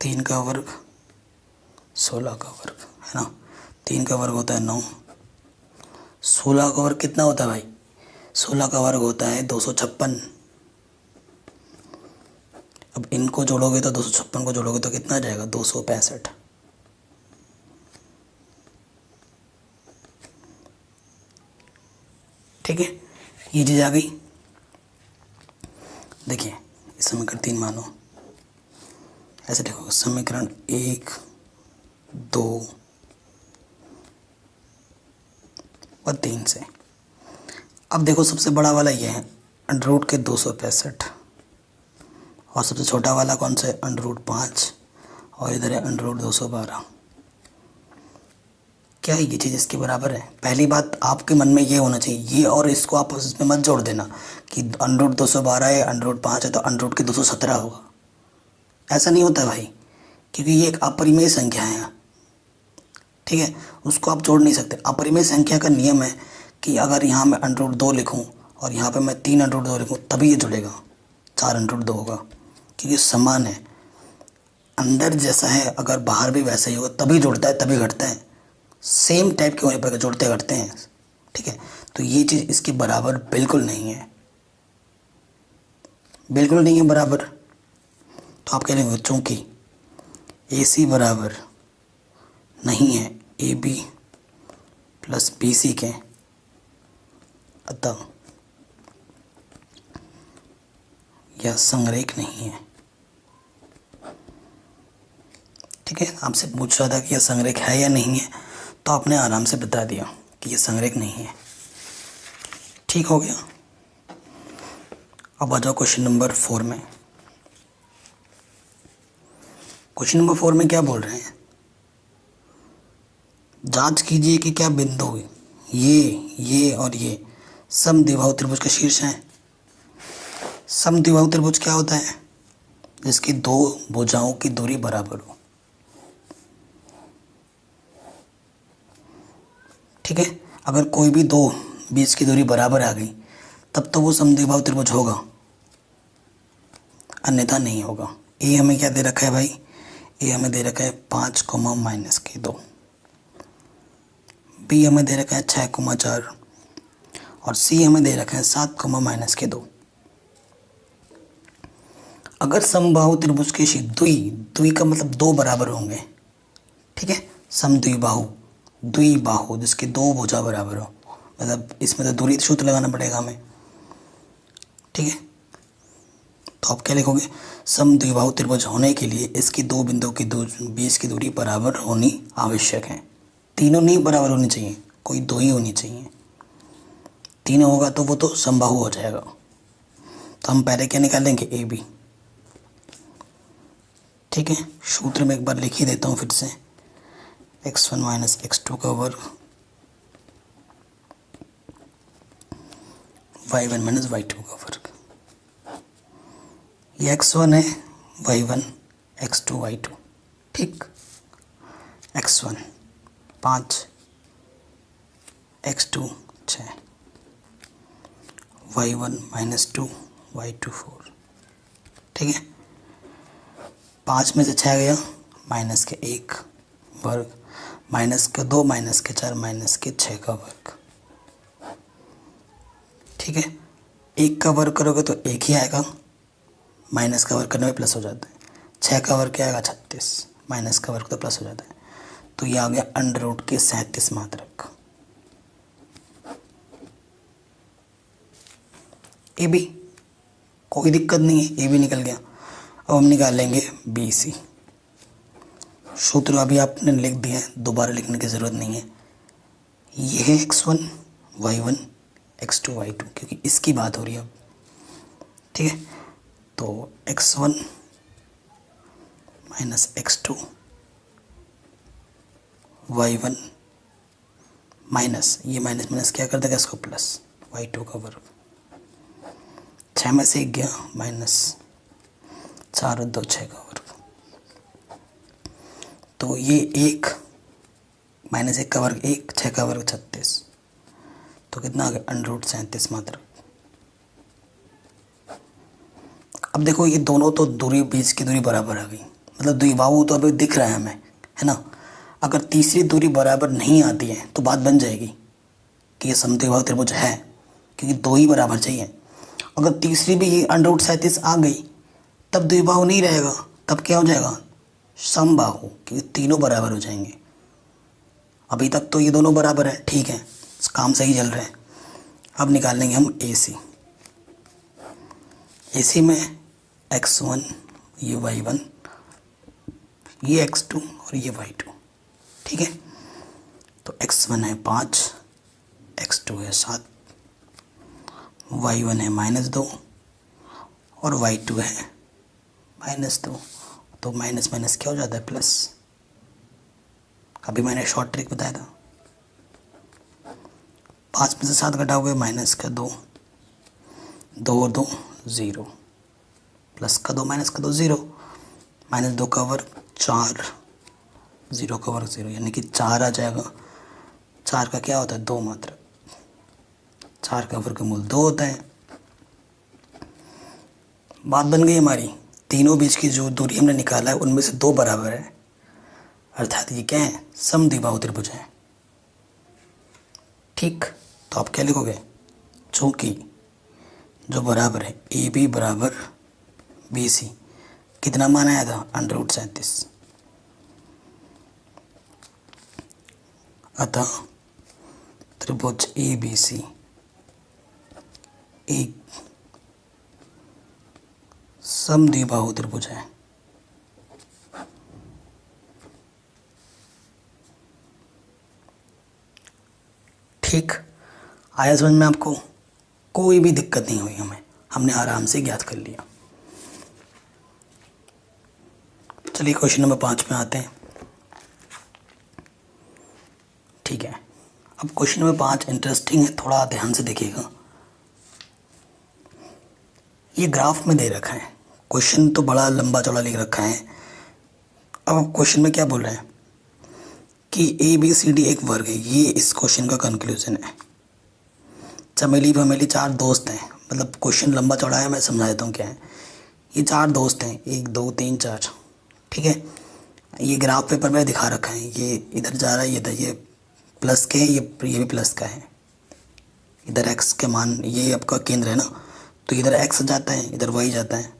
3 का वर्ग 16 का वर्ग, है ना। 3 का वर्ग होता है 9, 16 का वर्ग कितना होता है भाई? 16 का वर्ग होता है 256। अब इनको जोड़ोगे तो 256 को जोड़ोगे तो कितना आ जाएगा? 265। ठीक है, ये चीज़ आ गई। देखिए, समीकरण 3 मानो, ऐसे देखो, समीकरण 1, 2 और 3 से। अब देखो, सबसे बड़ा वाला ये है अंडर के 265, और सबसे छोटा वाला कौन सा है? √5, और इधर है √212। क्या ये चीज़ इसके बराबर है? पहली बात आपके मन में ये होना चाहिए, ये और इसको आपस में मत जोड़ देना कि √212 है, √5 है तो √के 217 होगा। ऐसा नहीं होता भाई, क्योंकि ये एक अपरिमेय संख्या है। ठीक है, उसको आप जोड़ नहीं सकते। अपरिमेय संख्या का नियम है कि अगर यहाँ मैं √2 लिखूँ और यहाँ पे मैं 3 √2 लिखूँ तभी ये जुड़ेगा, 4 √2 होगा, क्योंकि समान है। अंदर जैसा है, अगर बाहर भी वैसा ही होगा, तभी जुड़ता है, तभी घटता है। सेम टाइप के होने पर जोड़ते घटते हैं। ठीक है, तो ये चीज़ इसके बराबर बिल्कुल नहीं है, बिल्कुल नहीं है बराबर। तो आप कह रहे हैं चूँकि AC बराबर नहीं है AB प्लस BC के, अतः यह संरेख नहीं है। ठीक है, आपसे पूछ रहा था कि यह संरेख है या नहीं है, तो आपने आराम से बता दिया कि यह संरेख नहीं है। ठीक हो गया। अब आ जाओ क्वेश्चन नंबर 4 में। क्वेश्चन नंबर 4 में क्या बोल रहे हैं? जांच कीजिए कि क्या बिंदु ये और ये समद्विबाहु त्रिभुज का शीर्ष है। समद्विबाहु त्रिभुज क्या होता है? जिसकी 2 भुजाओं की दूरी बराबर हो। ठीक है, अगर कोई भी 2 बीच की दूरी बराबर आ गई तब तो वो समद्विबाहु त्रिभुज होगा, अन्यथा नहीं होगा। ए हमें क्या दे रखा है भाई? ए हमें दे रखा है 5, -2, बी हमें दे रखा है 6, 4, और सी हमें दे रखा है 7, -2। अगर समबाहु त्रिभुज के द्वि का मतलब 2 बराबर होंगे। ठीक है, समद्विबाहु, द्विबाहु जिसके 2 भुजा बराबर हो, मतलब इसमें तो दूरी सूत्र लगाना पड़ेगा हमें। ठीक है, तो आप क्या लिखोगे? समद्विबाहु त्रिभुज होने के लिए इसकी 2 बिंदुओं की बीच की दूरी बराबर होनी आवश्यक है। तीनों नहीं बराबर होनी चाहिए, कोई 2 ही होनी चाहिए। 3 होगा तो वो तो समबाहु हो जाएगा। तो हम पहले क्या निकालेंगे? AB। ठीक है, सूत्र में एक बार लिख ही देता हूँ फिर से, x1 माइनस x2 का वर्ग, y1 माइनस y2 का वर्ग। ये x1 है, y1, x2, y2। ठीक, x1 5, x2 6, y1 -2, y2 4। ठीक है, 5 में से 6 गया, माइनस के 1 वर्ग, माइनस के 2, माइनस के 4, माइनस के 6 का वर्ग। ठीक है, 1 का वर्ग करोगे तो 1 ही आएगा, माइनस का वर्ग करने में प्लस हो जाता है। 6 का वर्ग क्या आएगा 36, माइनस का वर्ग तो प्लस हो जाता है। तो ये आ गया अंडर रूट के 37 मात्रक। ए बी कोई दिक्कत नहीं है, ए बी निकल गया। अब हम निकालेंगे बी सी। सूत्र अभी आपने लिख दिया है, दोबारा लिखने की ज़रूरत नहीं है। ये है x1 y1 x2 y2, क्योंकि इसकी बात हो रही है अब। ठीक है, तो x1 minus x2 y1 minus, ये माइनस माइनस क्या कर देगा इसको प्लस, y2 का वर्ग। 6 में से 1 गया, माइनस 4 और 2 6 का वर्ग। तो ये 1 माइनस 1 का वर्ग 1, 6 का वर्ग 36, तो कितना आ गया अंडर रूट 37 मात्रक। अब देखो ये दोनों तो दूरी, बीच की दूरी बराबर आ गई, मतलब द्विबाहु तो अभी दिख रहा है हमें, है ना। अगर तीसरी दूरी बराबर नहीं आती है तो बात बन जाएगी कि ये समद्विबाहु त्रिभुज है, क्योंकि 2 ही बराबर चाहिए। अगर तीसरी भी ये अंडर रूट 37 आ गई तब द्विबाहु नहीं रहेगा, तब क्या हो जाएगा समबाहु, क्योंकि तीनों बराबर हो जाएंगे। अभी तक तो ये दोनों बराबर है, ठीक है, काम सही चल रहा है। अब निकालेंगे हम ए सी। ए सी में x1 ये y1, ये x2 और ये y2। ठीक है, तो x1 है 5, x2 है 7, y1 है -2 और y2 है -2। तो माइनस माइनस क्या हो जाता है प्लस। अभी मैंने शॉर्ट ट्रिक बताया था। 5 में से 7 घटाओगे, माइनस का 2, 2 और 2 0, प्लस का 2 माइनस का 2 0, -2 का वर्ग 4, 0 का वर्ग 0, यानी कि 4 आ जाएगा। 4 का क्या होता है 2 मात्रक, 4 का वर्गमूल 2 होता है। बात बन गई हमारी। तीनों बीच की जो दूरी हमने निकाला है उनमें से 2 बराबर है, अर्थात ये क्या है समद्विबाहु त्रिभुज है। ठीक, तो आप क्या लिखोगे, चूंकि जो बराबर है ए बी बराबर बी सी, कितना मान आया था अंडर रूट 37, अतः त्रिभुज ए बी सी एक समद्विबाहु त्रिभुज है। ठीक, आया समझ में आपको? कोई भी दिक्कत नहीं हुई हमें, हमने आराम से ज्ञात कर लिया। चलिए क्वेश्चन नंबर 5 में आते हैं। ठीक है, अब क्वेश्चन नंबर 5 इंटरेस्टिंग है, थोड़ा ध्यान से देखिएगा। ये ग्राफ में दे रखा है, क्वेश्चन तो बड़ा लंबा चौड़ा लिख रखा है। अब क्वेश्चन में क्या बोल रहा है कि ए बी सी डी एक वर्ग है। ये इस क्वेश्चन का कंक्लूजन है। चमेली भमेली 4 दोस्त हैं, मतलब क्वेश्चन लंबा चौड़ा है, मैं समझा देता हूँ क्या है। ये 4 दोस्त हैं, 1 2 3 4, ठीक है। ये ग्राफ पेपर में दिखा रखा है, ये इधर जा रहा है, ये प्लस के है, ये भी प्लस का है। इधर एक्स के मान, ये आपका केंद्र है ना, तो इधर एक्स जाता है, इधर वाई जाता है।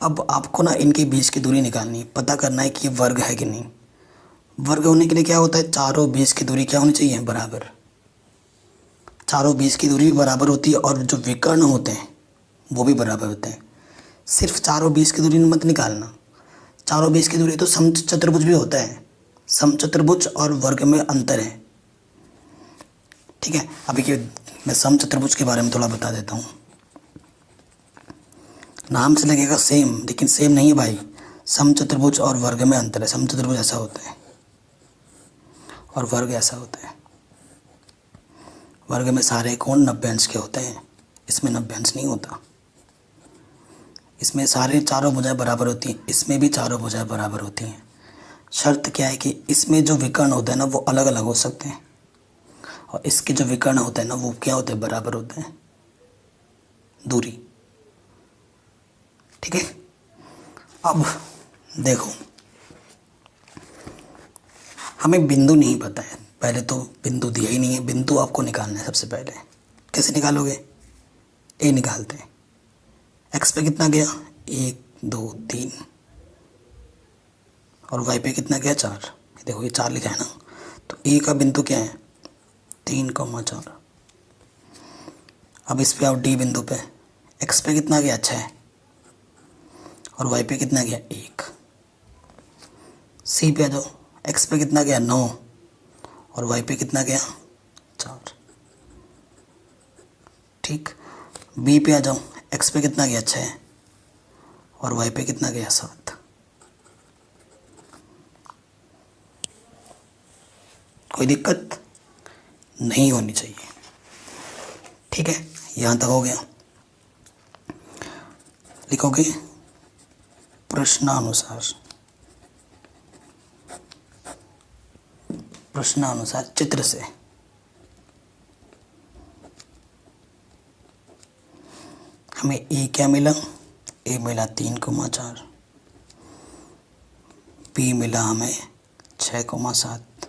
अब आपको ना इनके बीच की दूरी निकालनी है, पता करना है कि ये वर्ग है कि नहीं। वर्ग होने के लिए क्या होता है, चारों बीच की दूरी क्या होनी चाहिए बराबर। चारों बीच की दूरी भी बराबर होती है और जो विकर्ण होते हैं वो भी बराबर होते हैं। सिर्फ चारों बीच की दूरी मत निकालना, चारों बीच की दूरी तो समचतुर्भुज भी होता है। समचतुर्भुज और वर्ग में अंतर है, ठीक है। अभी के मैं समचतुर्भुज के बारे में थोड़ा बता देता हूँ। नाम से लगेगा सेम, लेकिन सेम नहीं है भाई। समचतुर्भुज और वर्ग में अंतर है। समचतुर्भुज ऐसा होता है और वर्ग ऐसा होता है। वर्ग में सारे कोण 90 अंश के होते हैं, इसमें 90 अंश नहीं होता। इसमें सारे चारों भुजाएं बराबर होती हैं, इसमें भी चारों भुजाएं बराबर होती हैं। शर्त क्या है कि इसमें जो विकर्ण होते हैं ना वो अलग अलग हो सकते हैं, और इसके जो विकर्ण होते हैं ना वो क्या होते हैं, बराबर होते हैं दूरी, ठीक है। अब देखो हमें बिंदु नहीं पता है, पहले तो बिंदु दिया ही नहीं है, बिंदु आपको निकालना है सबसे पहले। कैसे निकालोगे? ए निकालते हैं। एक्स पे कितना गया? 1 2 3 और वाई पे कितना गया? 4। देखो ये 4 लिखा है ना, तो ए का बिंदु क्या है? 3,4। अब इस पे आओ डी बिंदु पे, एक्स पे कितना गया? 6 और वाई पे कितना गया? 1। सी पे आ जाओ, एक्स पे कितना गया? 9 और वाई पे कितना गया? 4। ठीक। बी पे आ जाओ, एक्स पे कितना गया? 6 और वाई पे कितना गया? 7। कोई दिक्कत नहीं होनी चाहिए। ठीक है, यहाँ तक हो गया। लिखोगे प्रश्नानुसार, प्रश्नानुसार चित्र से। हमें ए क्या मिला? ए मिला 3,4। बी मिला हमें 6,7।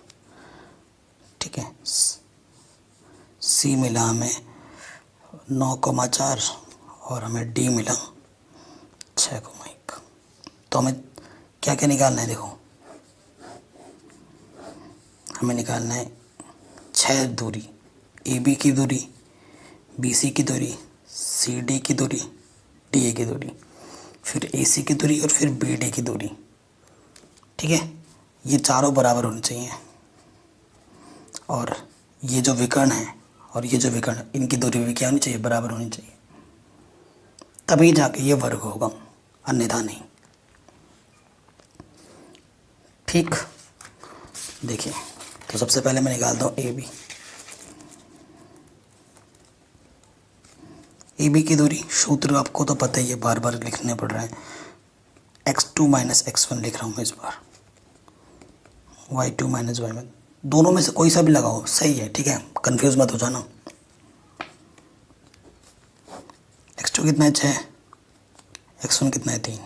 ठीक है। सी मिला हमें 9,4 और हमें डी मिला 6,1। तो हमें क्या क्या निकालना है? देखो हमें निकालना है 6 दूरी, ए बी की दूरी, बी सी की दूरी, सी डी की दूरी, डी ए की दूरी, फिर ए सी की दूरी और फिर बी डी की दूरी। ठीक है, ये चारों बराबर होने चाहिए। और ये जो विकर्ण है और ये जो विकर्ण, इनकी दूरी भी क्या होनी चाहिए? बराबर होनी चाहिए, तभी जाके ये वर्ग होगा, अन्यथा नहीं। ठीक, देखिए तो सबसे पहले मैं निकालता हूँ ए बी। ए बी की दूरी, सूत्र आपको तो पता ही है, बार बार लिखने पड़ रहा है। x2 माइनस x1 लिख रहा हूँ मैं इस बार, y2 माइनस y1, दोनों में से कोई सा भी लगाओ सही है। ठीक है, कंफ्यूज मत हो जाना। x2 कितना है? 6। x1 कितना है? 3।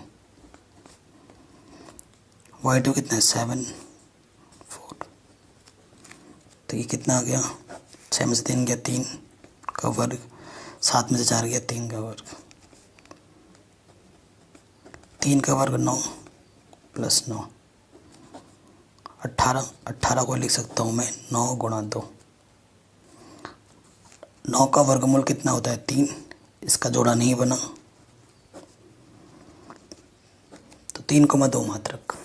y2 कितना है? 7 4। तो ये कितना आ गया? 6 में से 3 गया 3 का वर्ग, 7 में से 4 गया 3 का वर्ग, 3 का वर्ग 9 प्लस 9 18। 18 को लिख सकता हूँ मैं 9 गुणा 2। 9 का वर्गमूल कितना होता है? 3। इसका जोड़ा नहीं बना तो 3,2 मात्रक।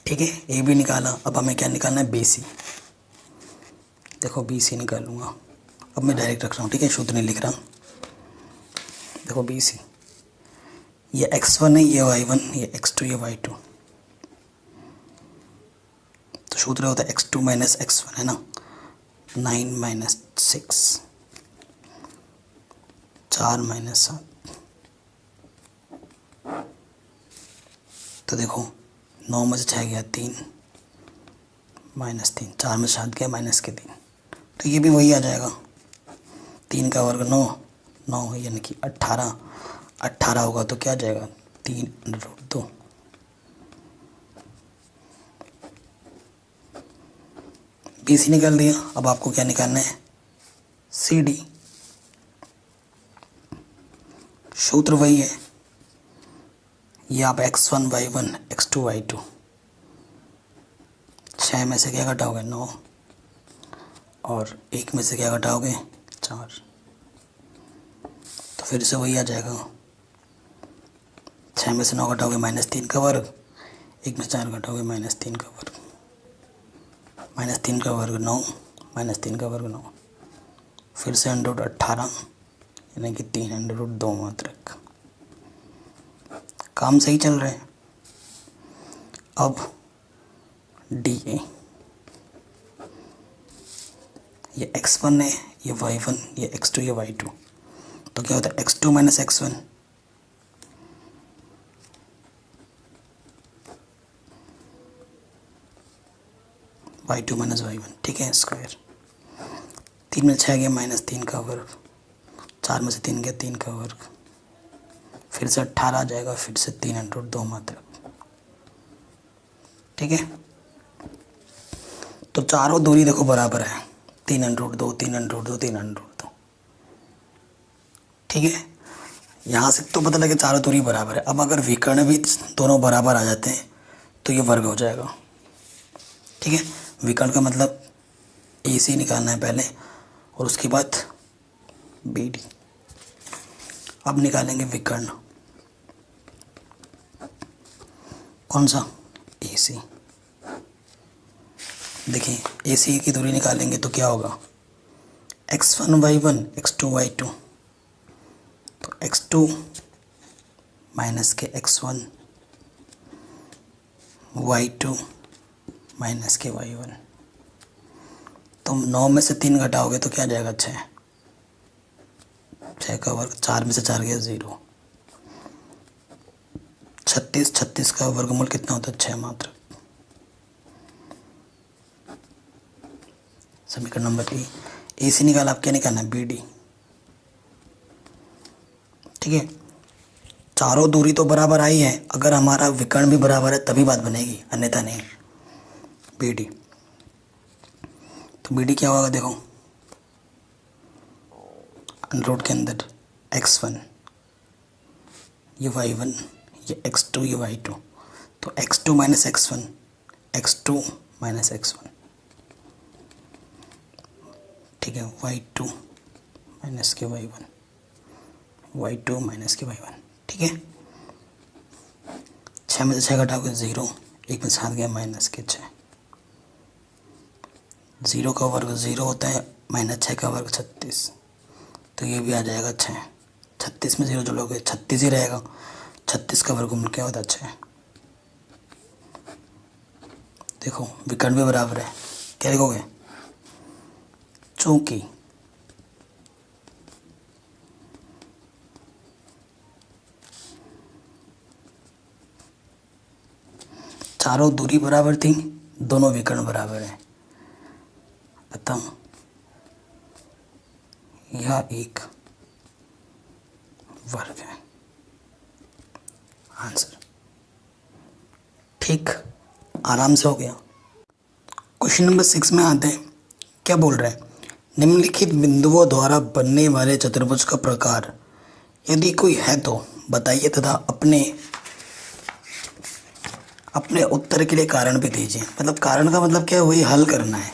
ठीक है, ए बी निकाला। अब हमें क्या निकालना है? B C. देखो बी सी निकालूंगा, अब मैं डायरेक्ट रख रहा हूँ। ठीक है, सूत्र नहीं लिख रहा। देखो बी सी, ये x1 है, ये y1, ये x2, ये y2। तो सूत्र होता है x2 माइनस x1, है ना, 9 माइनस 6, 4 माइनस 7। तो देखो 9 में से 6 गया 3 माइनस 3, 4 में से 7 गया माइनस के 3, तो ये भी वही आ जाएगा। 3 का वर्ग 9, 9 यानी कि 18। 18 होगा तो क्या आ जाएगा? 3√2। बी सी निकाल दिया। अब आपको क्या निकालना है? C D. सूत्र वही है, ये आप x1 y1 x2 y2, 6 में से क्या घटाओगे? 9 और 1 में से क्या घटाओगे? 4। तो फिर से वही आ जाएगा। 6 में से 9 घटाओगे -3 का वर्ग, 1 में से 4 घटाओगे -3 का वर्ग, -3 का वर्ग 9, -3 का वर्ग 9, फिर से 18 यानी कि 3√2 मात्रक। काम सही चल रहा है। अब डी ए, ये x1 है, ये y1, ये x2, ये y2। तो क्या होता है? x2 minus x1, y2 minus y1। ठीक है, स्क्वायर। 3 में 6 गया -3 का वर्ग, 4 में से 3 गया 3 का वर्ग, फिर से 18 आ जाएगा, फिर से 3√2 मात्रक। ठीक है। तो चारों दूरी देखो बराबर है, 3√2 3√2 3√2, ठीक है। यहाँ से तो पता लगे चारों दूरी बराबर है। अब अगर विकर्ण भी दोनों बराबर आ जाते हैं तो ये वर्ग हो जाएगा, ठीक है। विकर्ण का मतलब AC निकालना है पहले और उसके बाद BD। अब निकालेंगे विकर्ण, कौन सा? AC। देखिए AC की दूरी निकालेंगे तो क्या होगा, x1 y1 x2 y2, तो x2 माइनस के x1 y2 माइनस के y1। तुम 9 में से 3 घटाओगे तो क्या जाएगा, 6। 6 का वर्ग, 4 में से 4 गया 0। 36, 36 का वर्गमूल कितना होता है, 6 मात्र। समीकरण नंबर E। AC निकाला, आप क्या निकालना है, BD, ठीक है। चारों दूरी तो बराबर आई है, अगर हमारा विकर्ण भी बराबर है तभी बात बनेगी, अन्यथा नहीं। BD, तो BD क्या होगा, देखो अंडररूट के अंदर x1 ये y1 ये x2 ये y2, तो x2 minus x1 x2 minus x1, ठीक है। y2 माइनस के y1 y2 माइनस के y1, ठीक है। 6 में से 6 घटाओगे 0, 1 में से 7 गया माइनस के 6। 0 का वर्ग 0 होता है, माइनस 6 का वर्ग 36, तो ये भी आ जाएगा 6। 36 में 0 जोड़ोगे 36 ही रहेगा, 36 का वर्गमूल क्या होता है, 6। देखो विकर्ण भी बराबर है, क्या लिखोगे, चूंकि चारों दूरी बराबर थी, दोनों विकर्ण बराबर है, अतः यह एक वर्ग है। आंसर ठीक, आराम से हो गया। क्वेश्चन नंबर 6 में आते हैं, क्या बोल रहे हैं, निम्नलिखित बिंदुओं द्वारा बनने वाले चतुर्भुज का प्रकार यदि कोई है तो बताइए तथा अपने उत्तर के लिए कारण भी दीजिए। मतलब कारण का मतलब क्या है, वही हल करना है।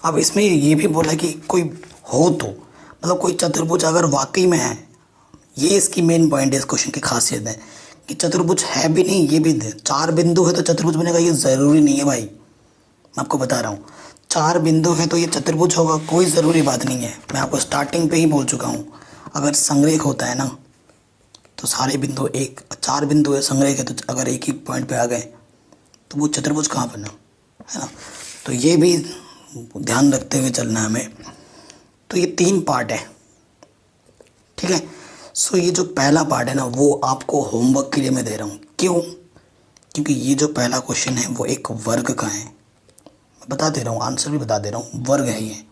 अब इसमें ये भी बोला कि कोई हो तो, मतलब कोई चतुर्भुज अगर वाकई में है, ये इसकी मेन पॉइंट है, इस क्वेश्चन की खासियत है कि चतुर्भुज है भी नहीं, ये भी 4 बिंदु है तो चतुर्भुज बनेगा, ये ज़रूरी नहीं है भाई, मैं आपको बता रहा हूँ। 4 बिंदु है तो ये चतुर्भुज होगा, कोई ज़रूरी बात नहीं है। मैं आपको स्टार्टिंग पे ही बोल चुका हूँ, अगर संरेख होता है ना तो सारे बिंदु 4 बिंदु है, संरेख है, तो अगर एक ही पॉइंट पे आ गए तो वो चतुर्भुज कहाँ बना, है ना। तो ये भी ध्यान रखते हुए चलना है हमें। तो ये 3 पार्ट है, ठीक है। सो ये जो पहला पार्ट है ना, वो आपको होमवर्क के लिए मैं दे रहा हूँ। क्यों? क्योंकि ये जो पहला क्वेश्चन है वो एक वर्ग का है, मैं बता दे रहा हूँ, आंसर भी बता दे रहा हूँ, वर्ग है ये।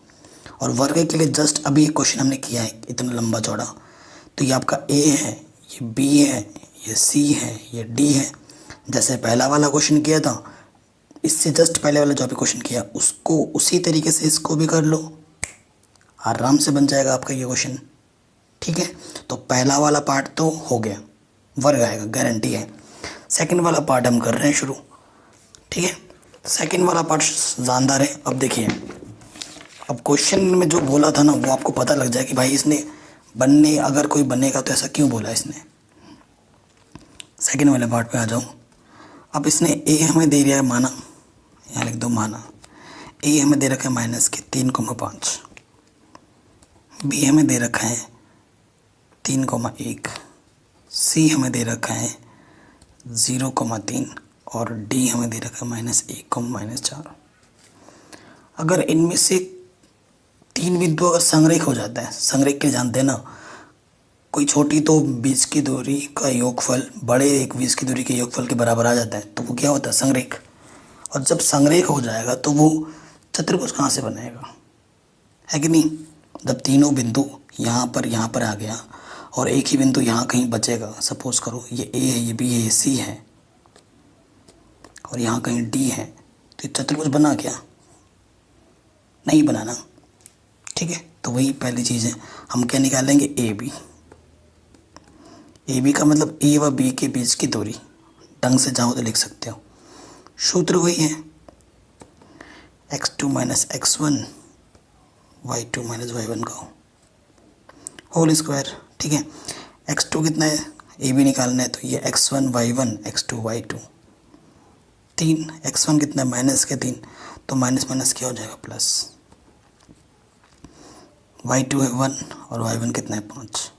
और वर्ग के लिए जस्ट अभी एक क्वेश्चन हमने किया है, इतना लंबा चौड़ा। तो ये आपका A है, ये B है, ये C है, ये D है। जैसे पहला वाला क्वेश्चन किया था, इससे जस्ट पहले वाला जो भी क्वेश्चन किया उसको उसी तरीके से इसको भी कर लो, आराम से बन जाएगा आपका ये क्वेश्चन, ठीक है। तो पहला वाला पार्ट तो हो गया, वर्ग आएगा, गारंटी है। सेकंड वाला पार्ट हम कर रहे हैं शुरू, ठीक है। सेकंड वाला पार्ट जानदार है। अब देखिए, अब क्वेश्चन में जो बोला था ना वो आपको पता लग जाए कि भाई इसने अगर कोई बनेगा तो ऐसा क्यों बोला इसने। सेकंड वाले पार्ट पे आ जाओ। अब इसने A हमें दे दिया है, माना, यहाँ लिख दो माना, A हमें दे रखा है माइनस के 3,5, B हमें दे रखा है 3,1, C हमें दे रखा है 0,3 और D हमें दे रखा है -1, -4। अगर इनमें से 3 बिंदु अगर संरेख हो जाता है, संरेख के जानते हैं ना, कोई छोटी तो 20 की दूरी का योगफल बड़े एक 20 की दूरी के योगफल के बराबर आ जाता है, तो वो क्या होता है, संरेख। और जब संरेख हो जाएगा तो वो चतुर्भुज कहाँ से बनेगा, है कि नहीं। जब तीनों बिंदु यहाँ पर आ गया और एक ही बिंदु यहाँ कहीं बचेगा, सपोज करो ये A है, ये B है, ये C है, और यहाँ कहीं डी है, तो ये चतुर्भुज बना क्या? नहीं बनाना। ठीक है, तो वही पहली चीज़ है। हम क्या निकालेंगे? A B. ए बी का मतलब ए व बी के बीच की दूरी। ढंग से चाहो तो लिख सकते हो, सूत्र वही है x2 minus x1 y2 minus y1 का होल स्क्वायर। ठीक है, x2 कितना है? ए बी निकालना है, तो ये x1 y1 x2 y2 3। x1 कितना है? माइनस के 3, तो माइनस माइनस क्या हो जाएगा? प्लस। y2 है 1 और y1 कितना है? 5।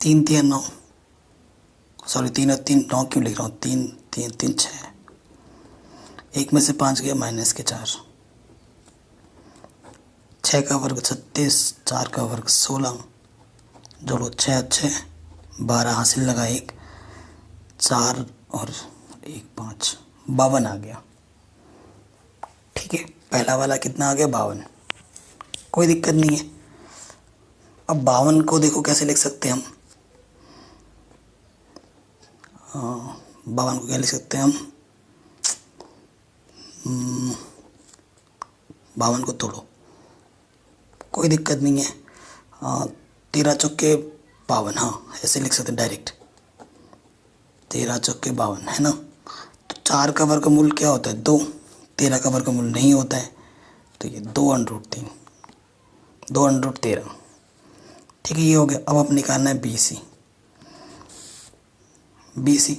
3 3 9, सॉरी 3 और 3 9 क्यों लिख रहा हूँ? 3 3 3 6, एक में से 5 गया माइनस के 4। 6 का वर्ग 36, 4 का वर्ग 16, जोड़ो 6 अच्छे 12, हासिल लगा 1, 4 और 1 5, 52 आ गया। ठीक है, पहला वाला कितना आ गया? 52। कोई दिक्कत नहीं है। अब 52 को देखो कैसे लिख सकते हैं हम? 52 को क्या लिख सकते हैं हम? 52 को तोड़ो, कोई दिक्कत नहीं है। 13 चौके 52, हाँ ऐसे लिख सकते हैं डायरेक्ट। 13 चौके 52 है ना। तो 4 का वर्गमूल क्या होता है? 2। 13 का वर्गमूल नहीं होता है, तो ये 2√3, 2√13। ठीक है, ये हो गया। अब आप निकालना है बी सी। बी सी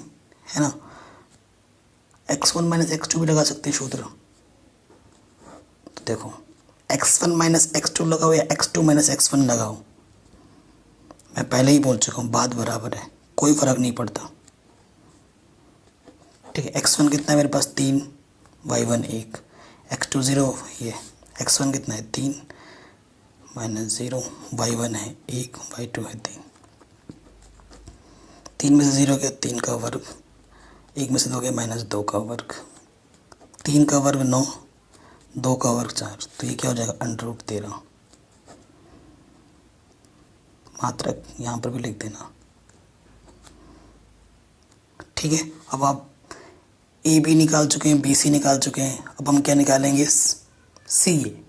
है ना, x1 माइनस x2 भी लगा सकते हैं सूत्र। तो देखो x1 माइनस x2 लगाओ या x2 माइनस x1 लगाओ, मैं पहले ही बोल चुका हूँ बात बराबर है, कोई फर्क नहीं पड़ता। ठीक है, x1 कितना है मेरे पास? 3, y1 1, x2 0, ये x1 कितना है? 3 माइनस 0, y1 है 1, y2 है 3। 3 में से 0 गया 3 का वर्ग, 1 में से 2 गया माइनस 2 का वर्ग, 3 का वर्ग 9, 2 का वर्ग 4, तो ये क्या हो जाएगा? √13। मात्रक यहाँ पर भी लिख देना। ठीक है, अब आप ए बी निकाल चुके हैं, बी सी निकाल चुके हैं, अब हम क्या निकालेंगे? सी ए।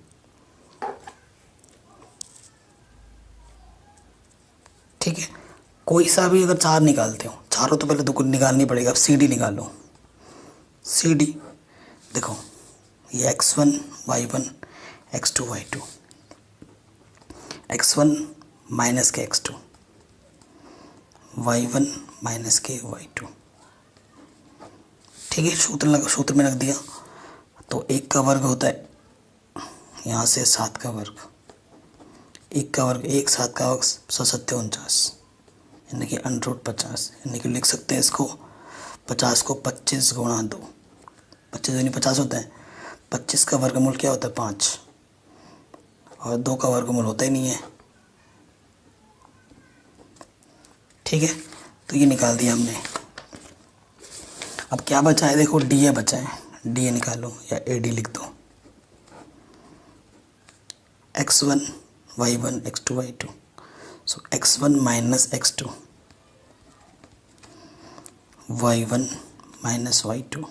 ठीक है, कोई सा भी अगर 4 निकालते हो, चारों तो पहले दो निकालनी पड़ेगा। अब सी डी निकालो। सी डी देखो, ये x1 y1 x2 y2, x1 minus के x2, y1 माइनस के y2। ठीक है, सूत्र में रख दिया। तो 1 का वर्ग होता है यहाँ से 7 का वर्ग, 1 का वर्ग 1, 7 का वर्ग 7 यानी कि √50, यानी कि लिख सकते हैं इसको 50 को 25 गुणा 2, 25 यानी 50 होता है। 25 का वर्गमूल क्या होता है? 5, और 2 का वर्गमूल होता ही नहीं है। ठीक है, तो ये निकाल दिया हमने। अब क्या बचा है? देखो डी ए बचा है, डी ए निकालो या ए डी लिख दो। x1 y1 x2 y2, सो x1 minus x2 y1 minus y2,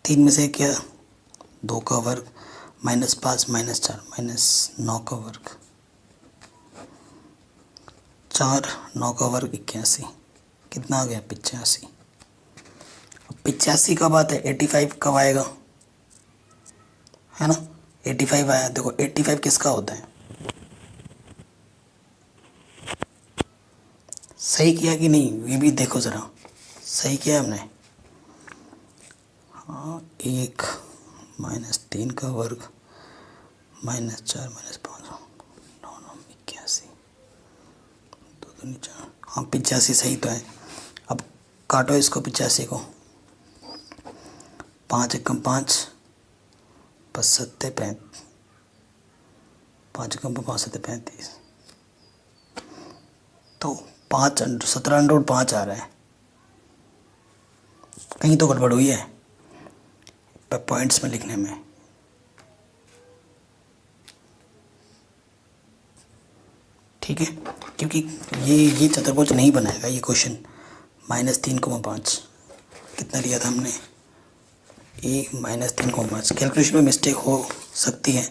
3 में से क्या? 2 का वर्ग माइनस 5 माइनस 4 माइनस 9 का वर्ग, 4 9 का वर्ग 81, कितना आ गया? 85। 85 कब आता है? 85 कब आएगा? है ना, 85 आया। देखो 85 किसका होता है? सही किया कि नहीं, ये भी देखो ज़रा, सही किया हमने। हाँ, 1 माइनस 3 का वर्ग माइनस 4 माइनस 5 9 9 81, 2 2 4, हाँ 85 सही तो है। अब काटो इसको 85 को, 5 एकम 5 बस 7 35, 5 एकम 5 7 35, तो 5 17√5 आ रहा है। कहीं तो गड़बड़ हुई है पॉइंट्स में लिखने में। ठीक है, क्योंकि ये चतुर्भुज नहीं बनाएगा ये क्वेश्चन, -3,5 कितना लिया था हमने, ए -3,5। कैलकुलेशन में मिस्टेक हो सकती है,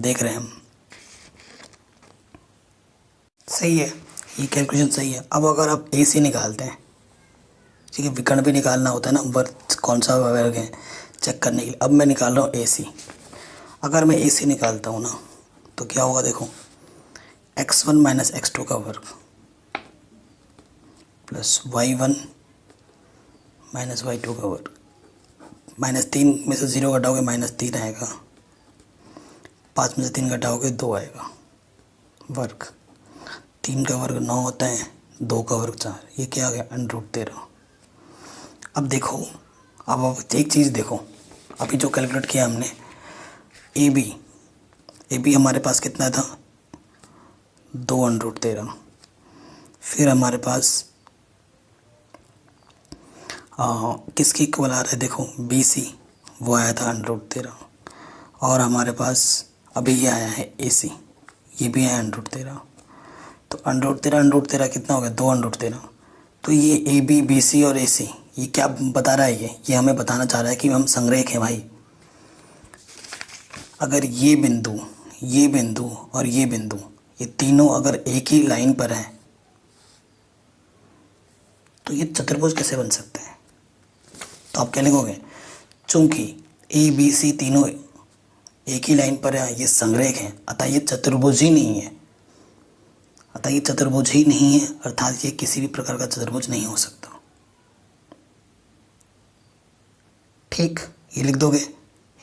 देख रहे हैं हम। सही है, ये कैलकुलेशन सही है। अब अगर आप ए सी निकालते हैं, ठीक है, विकर्ण भी निकालना होता है ना, वर्ग कौन सा वर्ग है चेक करने के लिए। अब मैं निकाल रहा हूँ ए सी। अगर मैं ए सी निकालता हूँ ना तो क्या होगा, देखो x1 - x2 का वर्ग प्लस y1 - y2 का वर्ग। -3 में से 0 घटाओगे -3 आएगा, 5 में से 3 घटाओगे 2 आएगा वर्ग। 3 का वर्ग 9 होता है, 2 का वर्ग 4, ये क्या आ गया √13। अब देखो, अब आप एक चीज़ देखो, अभी जो कैलकुलेट किया हमने ए बी हमारे पास कितना था 2√13। फिर हमारे पास किसकी इक्वल आ रहा है, देखो बी सी, वो आया था √13। और हमारे पास अभी ये आया है ए सी, ये भी आया √13। तो √13 कितना हो गया 2√13। तो ये ए बी बी सी और ए सी ये क्या बता रहा है, ये हमें बताना चाह रहा है कि हम संरेख हैं भाई। अगर ये बिंदु और ये बिंदु, ये तीनों अगर एक ही लाइन पर हैं तो ये चतुर्भुज कैसे बन सकते हैं। तो आप क्या लिखोगे, चूंकि ए बी सी तीनों एक ही लाइन पर है, ये संरेख हैं, अतः ये चतुर्भुज ही नहीं है, अर्थात ये किसी भी प्रकार का चतुर्भुज नहीं हो सकता। ठीक, ये लिख दोगे,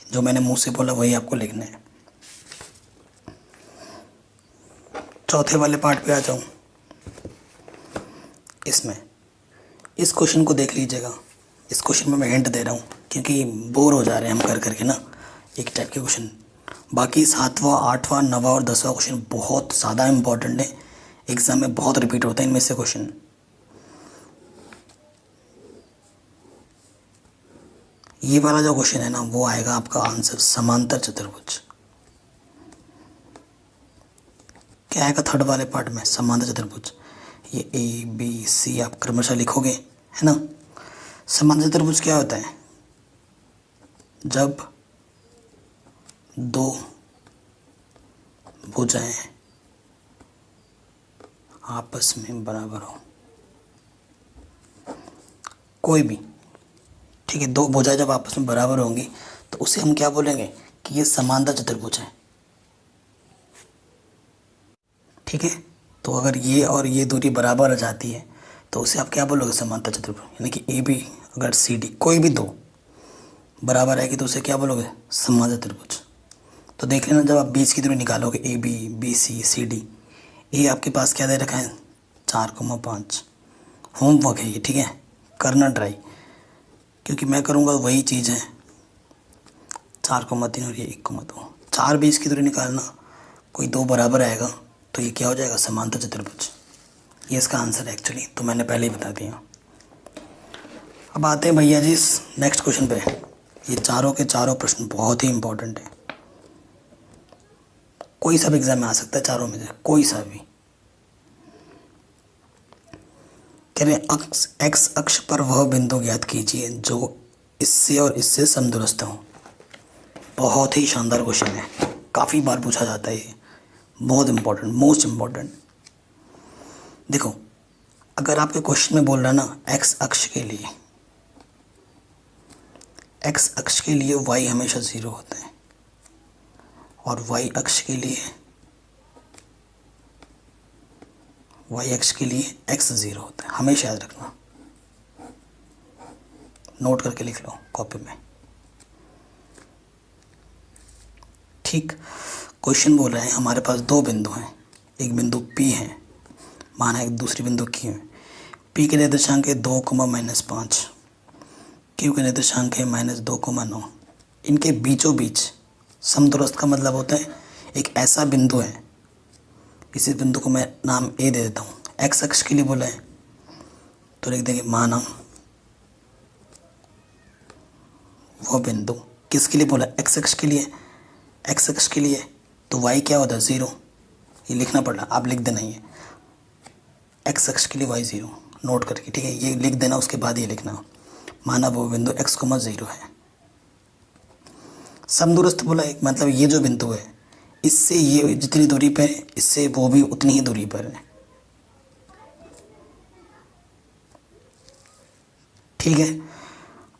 जो मैंने मुंह से बोला वही आपको लिखना है। चौथे वाले पार्ट पे आ जाऊं। इसमें इस क्वेश्चन को देख लीजिएगा। इस क्वेश्चन में मैं हिंट दे रहा हूँ क्योंकि बोर हो जा रहे हैं हम कर करके ना एक टाइप के क्वेश्चन। बाकी 7वां 8वां 9वां और 10वां क्वेश्चन बहुत ज़्यादा इंपॉर्टेंट है, एग्जाम में बहुत रिपीट होता है इनमें से क्वेश्चन। ये वाला जो क्वेश्चन है ना वो आएगा आपका आंसर समांतर चतुर्भुज। क्या आएगा थर्ड वाले पार्ट में, समांतर चतुर्भुज। ये ए बी सी आप क्रमशः लिखोगे, है ना। समांतर चतुर्भुज क्या होता है, जब दो भुजाएं आपस में बराबर हो, कोई भी, ठीक है, दो भुजाएं जब आपस में बराबर होंगी तो उसे हम क्या बोलेंगे कि ये समांतर चतुर्भुज है। ठीक है, तो अगर ये और ये दूरी बराबर आ जाती है तो उसे आप क्या बोलोगे, समांतर चतुर्भुज। यानी कि ए बी अगर सी डी कोई भी दो बराबर आएगी तो उसे क्या बोलोगे, समांतर चतुर्भुज। तो देख लेना, जब आप बीच की दूरी निकालोगे a b b c c d, a आपके पास क्या दे रखा है 4,5। होमवर्क है ये, ठीक है, करना ट्राई, क्योंकि मैं करूँगा वही चीज़ है। 4,3 और ये 1,2, 4 बीच की दूरी निकालना, कोई दो बराबर आएगा तो ये क्या हो जाएगा, समांतर चतुर्भुज। ये इसका आंसर है एक्चुअली, तो मैंने पहले ही बता दिया। अब आते हैं भैया जी नेक्स्ट क्वेश्चन पे। ये चारों के चारों प्रश्न बहुत ही इंपॉर्टेंट है, कोई सा भी एग्जाम में आ सकता है, चारों में से कोई सा भी। कह रहे एक्स अक्ष पर वह बिंदु ज्ञात कीजिए जो इससे और इससे समदूरस्थ हो। बहुत ही शानदार क्वेश्चन है, काफ़ी बार पूछा जाता है ये, बहुत इंपॉर्टेंट, मोस्ट इम्पॉर्टेंट। देखो, अगर आपके क्वेश्चन में बोल रहा ना एक्स अक्ष के लिए वाई हमेशा 0 होता है, और वाई अक्ष के लिए एक्स 0 होता है, हमेशा याद रखना, नोट करके लिख लो कॉपी में। ठीक, क्वेश्चन बोल रहे हैं हमारे पास दो बिंदु हैं, एक बिंदु P है, माना एक दूसरी बिंदु Q है। P के निर्देशांक है 2, -5, Q के निर्देशांक है -2, इनके बीचों बीच समदूरस्थ का मतलब होता है एक ऐसा बिंदु है, इसी बिंदु को मैं नाम A दे देता हूँ। एक्स अक्ष के लिए बोला है तो लिख देंगे माना वो बिंदु, किसके लिए बोला, एक्स अक्ष के लिए, तो y क्या होता है 0, ये लिखना पड़ रहा, आप लिख देना, ये एक्स अक्ष के लिए y 0। नोट करके, ठीक है, ये लिख देना, उसके बाद ये लिखना, माना वो बिंदु x, 0 है। समदूरस्थ बोला है, मतलब ये जो बिंदु है इससे ये जितनी दूरी पर है इससे वो भी उतनी ही दूरी पर है, ठीक है।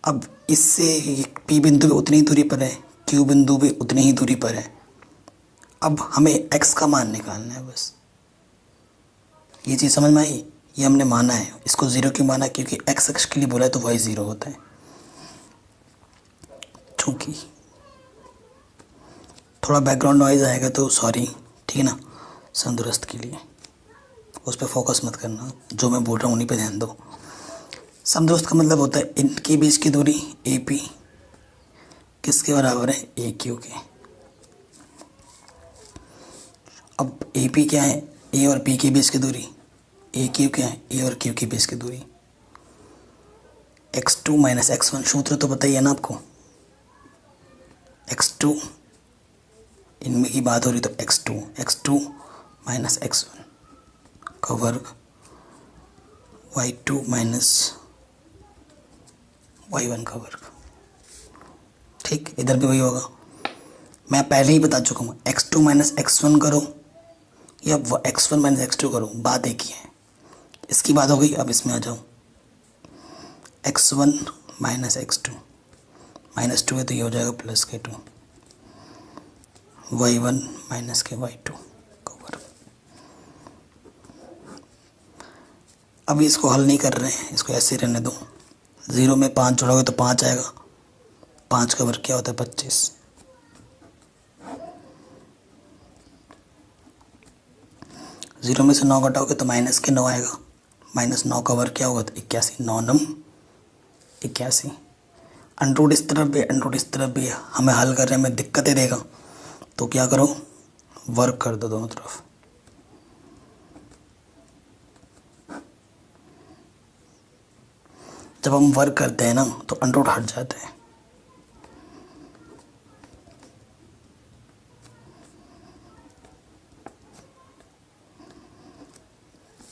अब इससे P बिंदु भी उतनी ही दूरी पर है, Q बिंदु भी उतनी ही दूरी पर है। अब हमें x का मान निकालना है बस। ये चीज़ समझ में आई? ये हमने माना है, इसको 0 क्यों माना? क्योंकि x अक्ष के लिए बोला है तो y 0 होता है। चूँकि थोड़ा बैकग्राउंड नॉइज़ आएगा तो सॉरी, ठीक है ना। समदूरस्थ के लिए उस पर फोकस मत करना, जो मैं बोल रहा हूँ उन्हीं पे ध्यान दो। समदूरस्थ का मतलब होता है इनके बीच की दूरी AP किसके बराबर है? AQ के। अब AP क्या है? A और P के बीच की दूरी। AQ क्या है? A और Q के बीच की दूरी। x2 माइनस x1 सूत्र तो पता ही है ना आपको। x2 इनमें की बात हो रही तो x2 माइनस x1 का वर्ग, y2 माइनस y1 का वर्ग, ठीक। इधर भी वही होगा, मैं पहले ही बता चुका हूँ। x2 माइनस x1 करो या x1 माइनस x2 करो, बात एक ही है। इसकी बात हो गई, अब इसमें आ जाओ। x1 माइनस x2, -2 है तो ये हो जाएगा प्लस के 2, y1 माइनस के y2 का वर्ग। अभी इसको हल नहीं कर रहे हैं, इसको ऐसे ही रहने दो। 0 में 5 जोड़ोगे तो 5 आएगा, 5 का वर्ग क्या होता है? 25। 0 में से 9 घटाओगे तो माइनस के 9 आएगा, -9 का वर्ग क्या होगा? तो 81, 9 9 81। अंडरूट इस तरफ भी, अंडरूट इस तरफ भी, हमें हल करने में दिक्कतें देगा तो क्या करो? वर्ग कर दो दोनों तरफ। जब हम वर्ग करते हैं ना तो अंडरूट हट जाता है,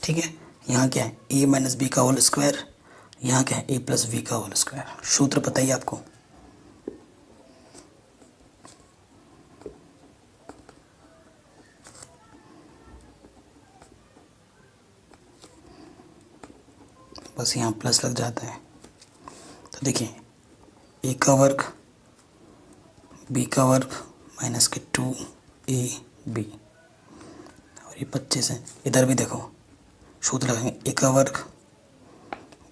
ठीक है। यहाँ क्या है? a माइनस बी का होल स्क्वायर, यहाँ क्या है? a प्लस बी का होल स्क्वायर। सूत्र पता ही आपको। बस यहाँ प्लस लग जाता है तो देखिए a का वर्ग b का वर्ग माइनस के 2ab और ये 25 है। इधर भी देखो सूत्र लगाएंगे, a का वर्ग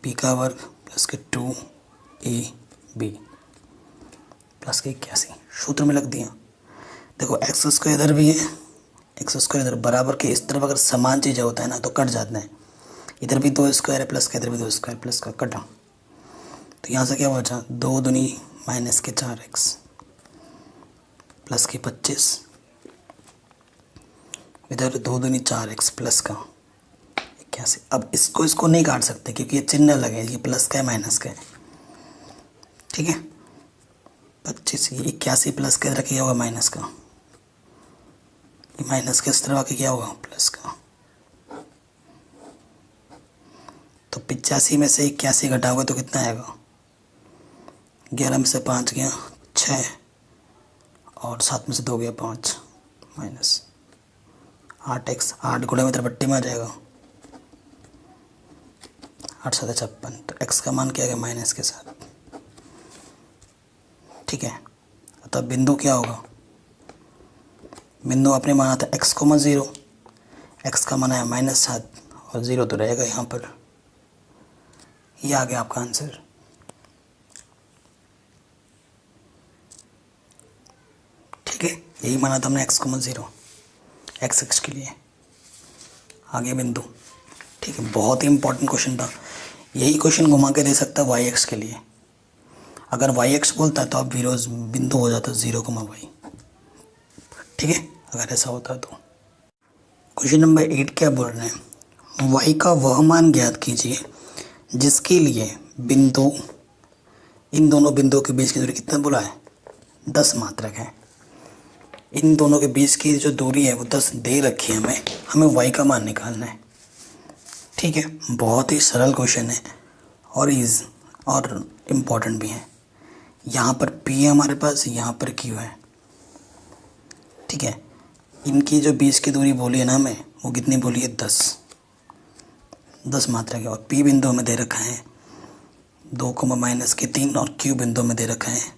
b का वर्ग प्लस के 2ab प्लस के 81, सूत्र में लग दिया। देखो एक्स स्क्वायर इधर भी है, एक्स स्क्वायर इधर बराबर के इस तरफ अगर समान चीज़ें होता है ना तो कट जाते हैं। इधर भी 2 स्क्वायर है प्लस का, इधर भी 2 स्क्वायर प्लस का, कटा। तो यहाँ से क्या बचा? 2 दूनी माइनस के 4x प्लस के 25, इधर 2 दूनी 4x प्लस का 81। अब इसको नहीं काट सकते क्योंकि ये चिन्ह अलग है, ये प्लस का है माइनस का है, ठीक है। 25 ये 81 प्लस के इधर क्या होगा? माइनस का, ये माइनस के इस तरफ आके क्या होगा? प्लस का। तो 85 में से 81 घटाओगे तो कितना आएगा? 11 में से 5 गया 6 और 7 में से 2 गया 5 माइनस 8x, 8 गुणे में तरबट्टी में आ जाएगा, 8 7 56। तो x का मान क्या है? माइनस के साथ, ठीक है। तब बिंदु क्या होगा? बिंदु आपने माना था x, 0, x का माना है -7 और 0 तो रहेगा यहाँ पर। ये आ गया आपका आंसर। ठीक है, यही माना था हमने x, 0 x अक्ष के लिए। आगे बिंदु, ठीक है, बहुत ही इंपॉर्टेंट क्वेश्चन था। यही क्वेश्चन घुमा के दे सकता है y अक्ष के लिए। अगर y अक्ष बोलता है तो आप बिंदु हो जाता 0, y, ठीक है, अगर ऐसा होता तो। क्वेश्चन नंबर 8 क्या बोल रहे हैं? y का वह मान ज्ञात कीजिए जिसके लिए बिंदु, इन दोनों बिंदुओं के बीच की दूरी कितना बोला है? 10 मात्रक है। इन दोनों के बीच की जो दूरी है वो 10 दे रखी है हमें y का मान निकालना है, ठीक ठीक है, बहुत ही सरल क्वेश्चन है और इम्पोर्टेंट भी है। यहाँ पर P है हमारे पास, यहाँ पर Q है। ठीक है, इनकी जो बीच की दूरी बोली है ना हमें, वो कितनी बोली है? 10 मात्रा की। और P बिंदु में दे रखा है 2, -3 और Q बिंदु में दे रखा है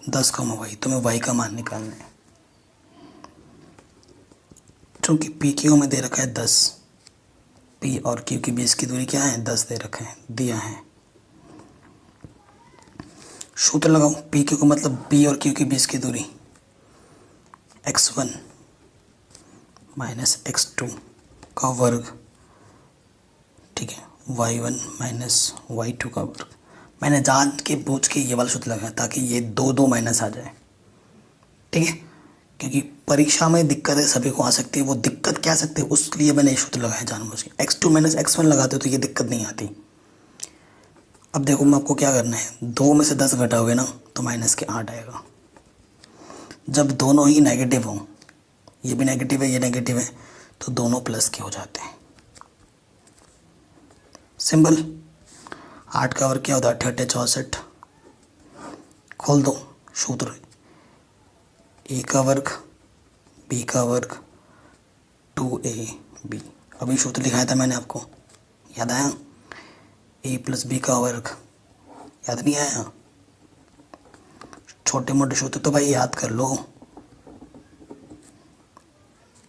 10, y। तो मैं y का मान निकालना है। चूँकि पी क्यू में दे रखा है 10, P और Q के बीच की दूरी क्या है? 10 दे रखा है, दिया है। सूत्र लगाऊं, पी क्यू का मतलब P और Q के बीच की दूरी x1 - x2 का वर्ग, ठीक है, y1 - y2 का वर्ग। मैंने जान के पूछ के ये वाला सूत्र लगाया ताकि ये 2 माइनस आ जाए। ठीक है, क्योंकि परीक्षा में दिक्कतें सभी को आ सकती है, वो दिक्कत क्या आ सकती है उसके लिए मैंने ये सूत्र लगाया जानबूझ के। x2 - x1 लगाते हो तो ये दिक्कत नहीं आती। अब देखो मैं आपको क्या करना है, 2 में से 10 घटाओगे ना तो -8 आएगा। जब दोनों ही नेगेटिव हों, ये भी नेगेटिव है, ये नेगेटिव है, तो दोनों प्लस के हो जाते हैं। सिंपल। 8 का वर्ग क्या होता है? 8 × 64। खोल दो सूत्र, a का वर्ग b का वर्ग 2ab। अभी सूत्र लिखाया था मैंने आपको, याद आया? a + b का वर्ग, याद नहीं आया? छोटे मोटे सूत्र तो भाई याद कर लो।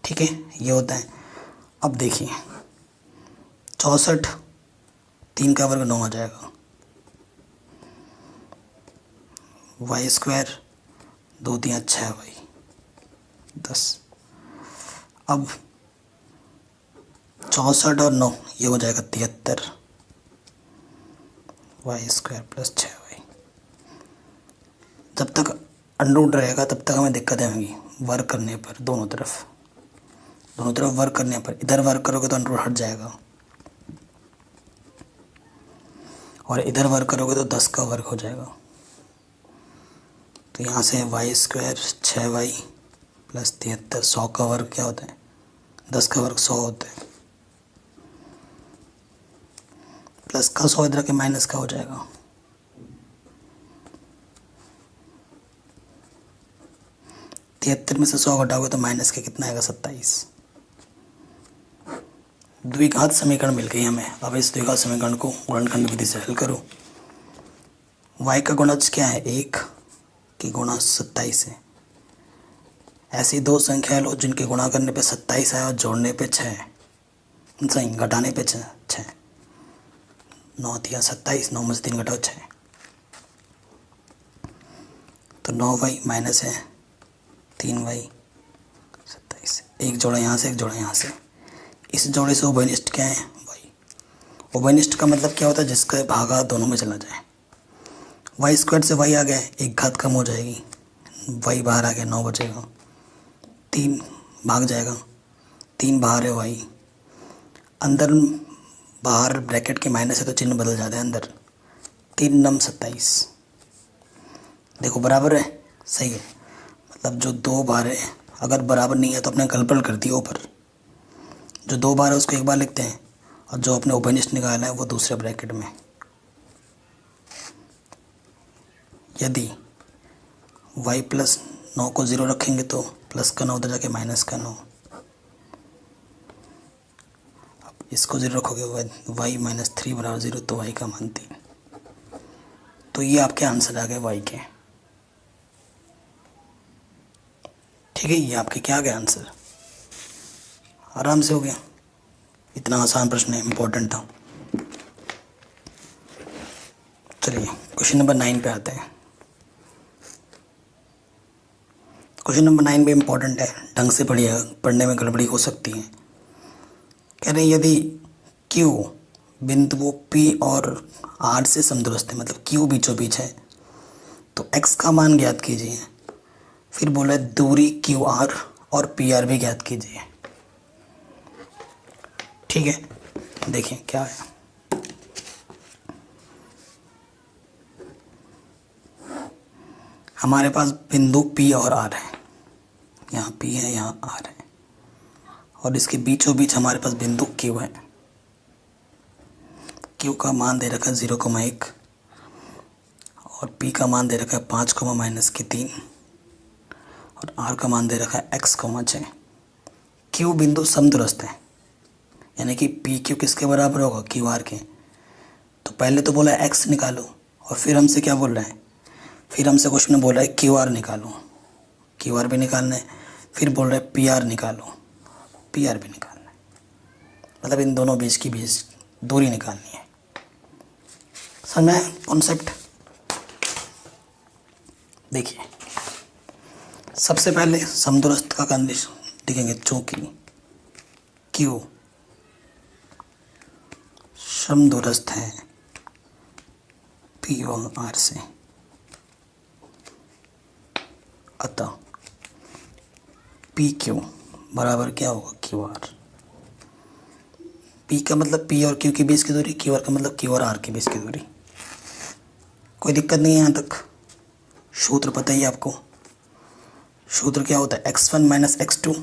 ठीक है, ये होता है। अब देखिए 64, 3 का वर्ग 9 आ जाएगा। y², 2 × 3 = 6y, 10। अब 64 और 9 ये हो जाएगा 73, y² + 6y। जब तक अंडररूट रहेगा तब तक हमें दिक्कतें होंगी वर्क करने पर। दोनों तरफ वर्क करने पर, इधर वर्क करोगे तो अंडररूट हट जाएगा और इधर वर्क करोगे तो 10 का वर्ग हो जाएगा। तो यहाँ से y² 6y + 73, 100 का वर्ग क्या होता है? 10 का वर्ग 100 होता है। प्लस का 100 इधर के माइनस का हो जाएगा। तिहत्तर में से 100 घटाओगे तो माइनस के कितना आएगा? 27। द्विघात समीकरण मिल गई हमें। अब इस द्विघात समीकरण को गुणनखंड विधि से हल करो। y का गुणज क्या है? 1 की गुणा 27 है। ऐसी दो संख्या लो जिनके गुणा करने पे 27 आए और जोड़ने पे 6, सही घटाने पे 6। 9 × 3 = 27, 9 में से 3 घटाओ 6, तो 9y माइनस है 3y 27। एक जोड़ा यहाँ से, एक जोड़ा यहाँ से। इस जोड़े से उभयनिष्ठ क्या है? y। उभयनिष्ठ का मतलब क्या होता है? जिसका भागा दोनों में चला जाए। y² से y आ गया, एक घात कम हो जाएगी, y बाहर आ गया, 9 बचेगा, 3 भाग जाएगा, 3 बाहर है y, अंदर बाहर ब्रैकेट के माइनस है तो चिन्ह बदल जाता है अंदर। 3 × 9 = 27। देखो बराबर है, सही है। मतलब जो 2 बार है, अगर बराबर नहीं है तो अपने गलपल कर दिया ऊपर। जो 2 बार है उसको एक बार लिखते हैं और जो अपने उभयनिष्ठ निकालना है वो दूसरे ब्रैकेट में। यदि y + 9 को 0 रखेंगे तो प्लस का 9 उधर जाके माइनस का 9। अब इसको 0 रखोगे y - 3 = 0, तो y का मान 3। तो ये आपके आंसर आ गए y के। ठीक है, ये आपके क्या आ गए आंसर? आराम से हो गया। इतना आसान प्रश्न है, इम्पोर्टेंट था। चलिए क्वेश्चन नंबर 9 पे आते हैं। क्वेश्चन नंबर 9 भी इम्पोर्टेंट है, ढंग से पढ़िएगा, पढ़ने में गड़बड़ी हो सकती है। कह रहे हैं यदि Q बिंदु P और R से समदूरस्थ है, मतलब Q बीचों बीच है, तो x का मान ज्ञात कीजिए। फिर बोला दूरी QR और PR भी ज्ञात कीजिए। ठीक है, देखिए क्या है। हमारे पास बिंदु P और R है, यहाँ P है, यहाँ R है, और इसके बीचों बीच हमारे पास बिंदु क्यू है। क्यू का मान दे रखा है 0,1 और पी का मान दे रखा है 5,-3 और आर का मान दे रखा है x,6। क्यू बिंदु समदुरस्त है, यानी कि पी क्यू किसके बराबर होगा, क्यू आर के। तो पहले तो बोला है x निकालो और फिर हमसे क्या बोल रहा है, फिर हमसे क्वेश्चन में बोल रहा है क्यू आर निकालो, क्यू आर भी निकालना है, फिर बोल रहा है पी आर निकालो, पी आर भी निकालना है। मतलब इन दोनों बीच की बीच दूरी निकालनी है। समझ में आया कॉन्सेप्ट? देखिए सबसे पहले समदुरस्त का कंडीशन देखेंगे, चूंकि क्यू समदुरस्त है पी और आर से, अतः पी क्यू बराबर क्या होगा, क्यू आर। पी का मतलब पी और क्यू के बीच की दूरी, क्यू आर का मतलब क्यू और आर के बीच की दूरी। कोई दिक्कत नहीं है यहाँ तक? सूत्र पता ही है आपको। सूत्र क्या होता है, x1 माइनस x2,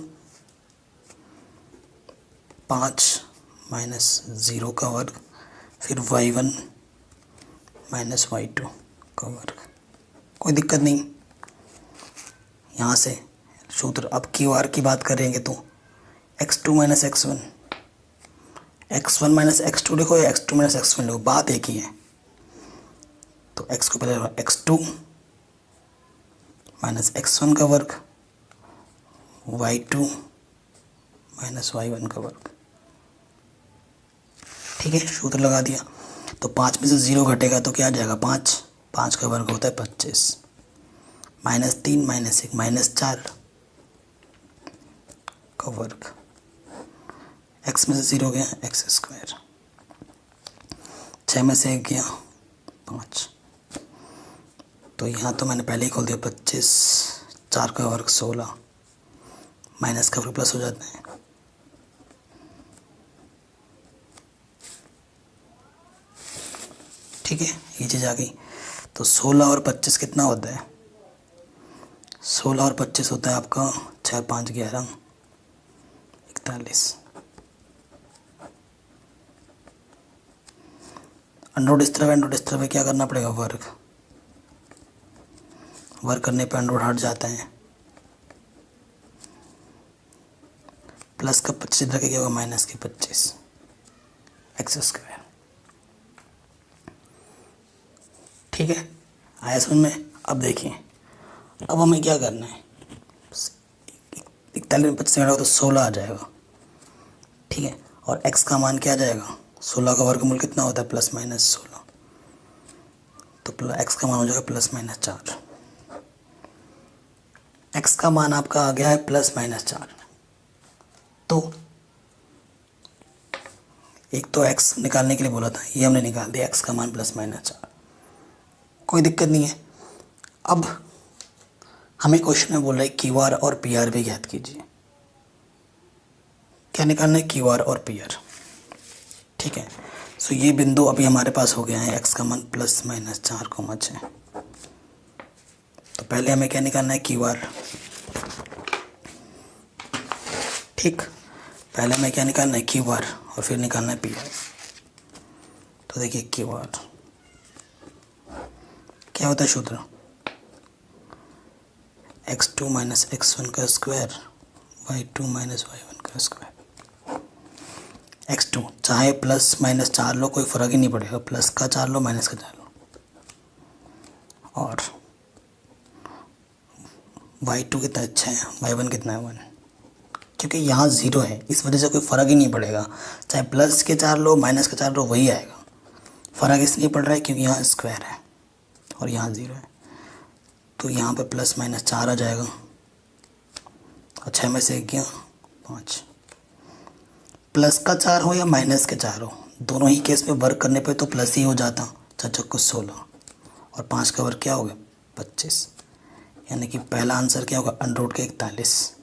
5 माइनस 0 का वर्ग, फिर y1 माइनस y2 का वर्ग। कोई दिक्कत नहीं। यहाँ से सूत्र, अब क्यू आर की बात करेंगे तो x2 minus x1, x1 minus x2 लिखो या x2 माइनस x1 लिखो, बात एक ही है। तो x को पहले x2 माइनस x1 का वर्ग, y2 माइनस y1 का वर्ग। ठीक है, सूत्र लगा दिया। तो 5 में से 0 घटेगा तो क्या आ जाएगा, 5 का वर्ग होता है 25, माइनस 3 माइनस 1 माइनस 4 का वर्ग, x में से 0 गया x स्क्वायर, 6 में से 1 गया 5। तो यहाँ तो मैंने पहले ही खोल दिया 25, 4 का वर्ग 16, माइनस का वर्ग प्लस हो जाता है। ठीक है, ये चीज़ आ गई। तो 16 और 25 कितना होता है, 16 और 25 होता है आपका 6, 5, 11, 41। अंडर इस तरफ क्या करना पड़ेगा, वर्ग करने पे अंडर हट जाता है। प्लस का 25 इधर क्या होगा, माइनस के 25 एक्स स्क्वायर। ठीक है, आया समझ में? अब देखिए, अब हमें क्या करना है, 41 में 25 घटाओ तो 16 आ जाएगा। ठीक है, और x का मान क्या आ जाएगा, 16 का वर्गमूल कितना होता है, प्लस माइनस 16। तो x का मान हो जाएगा प्लस माइनस 4। x का मान आपका आ गया है प्लस माइनस 4। तो एक तो x निकालने के लिए बोला था, ये हमने निकाल दिया, x का मान प्लस माइनस 4। कोई दिक्कत नहीं है। अब हमें क्वेश्चन में बोल रहा है क्यू आर और पी आर भी ज्ञात कीजिए। क्या निकालना है, क्यू आर और पी आर। ठीक है, सो ये बिंदु अभी हमारे पास हो गया है, x का मान प्लस माइनस 4,6। तो पहले हमें क्या निकालना है, क्यू आर। ठीक, पहले हमें क्या निकालना है, क्यू आर, और फिर निकालना है पी आर। तो देखिए क्यू आर क्या होता है सूत्र, x2 माइनस x1 का स्क्वायर, y2 माइनस y1 का स्क्वायर। x2 चाहे प्लस माइनस 4 लो, कोई फ़र्क ही नहीं पड़ेगा, प्लस का 4 लो माइनस का 4 लो। और y2 कितना अच्छा है, y1 कितना है 1, क्योंकि यहाँ 0 है इस वजह से कोई फ़र्क ही नहीं पड़ेगा, चाहे प्लस के 4 लो माइनस का 4 लो वही आएगा। फ़र्क इसलिए पड़ रहा है क्योंकि यहाँ स्क्वायर है और यहाँ 0 है। तो यहाँ पे प्लस माइनस 4 आ जाएगा और 6 में से 1 गया 5। प्लस का 4 हो या माइनस के 4 हो, दोनों ही केस में वर्क करने पे तो प्लस ही हो जाता। 4 को 16 और 5 का वर्ग क्या होगा 25, यानी कि पहला आंसर क्या होगा, अंडर के 41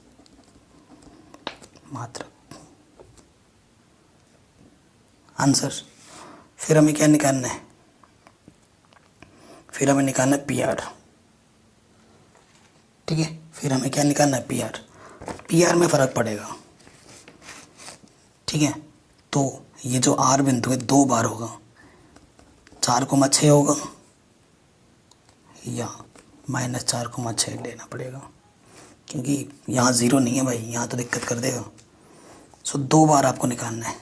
मात्र आंसर। फिर हमें क्या निकालना है, फिर हमें निकालना है पी आर। ठीक है, फिर हमें क्या निकालना है, पी आर। पी आर में फ़र्क पड़ेगा, ठीक है। तो ये जो आर बिंदु है 2 बार होगा, 4,6 होगा या -4,6 लेना पड़ेगा, क्योंकि यहाँ 0 नहीं है भाई, यहाँ तो दिक्कत कर देगा। सो 2 बार आपको निकालना है।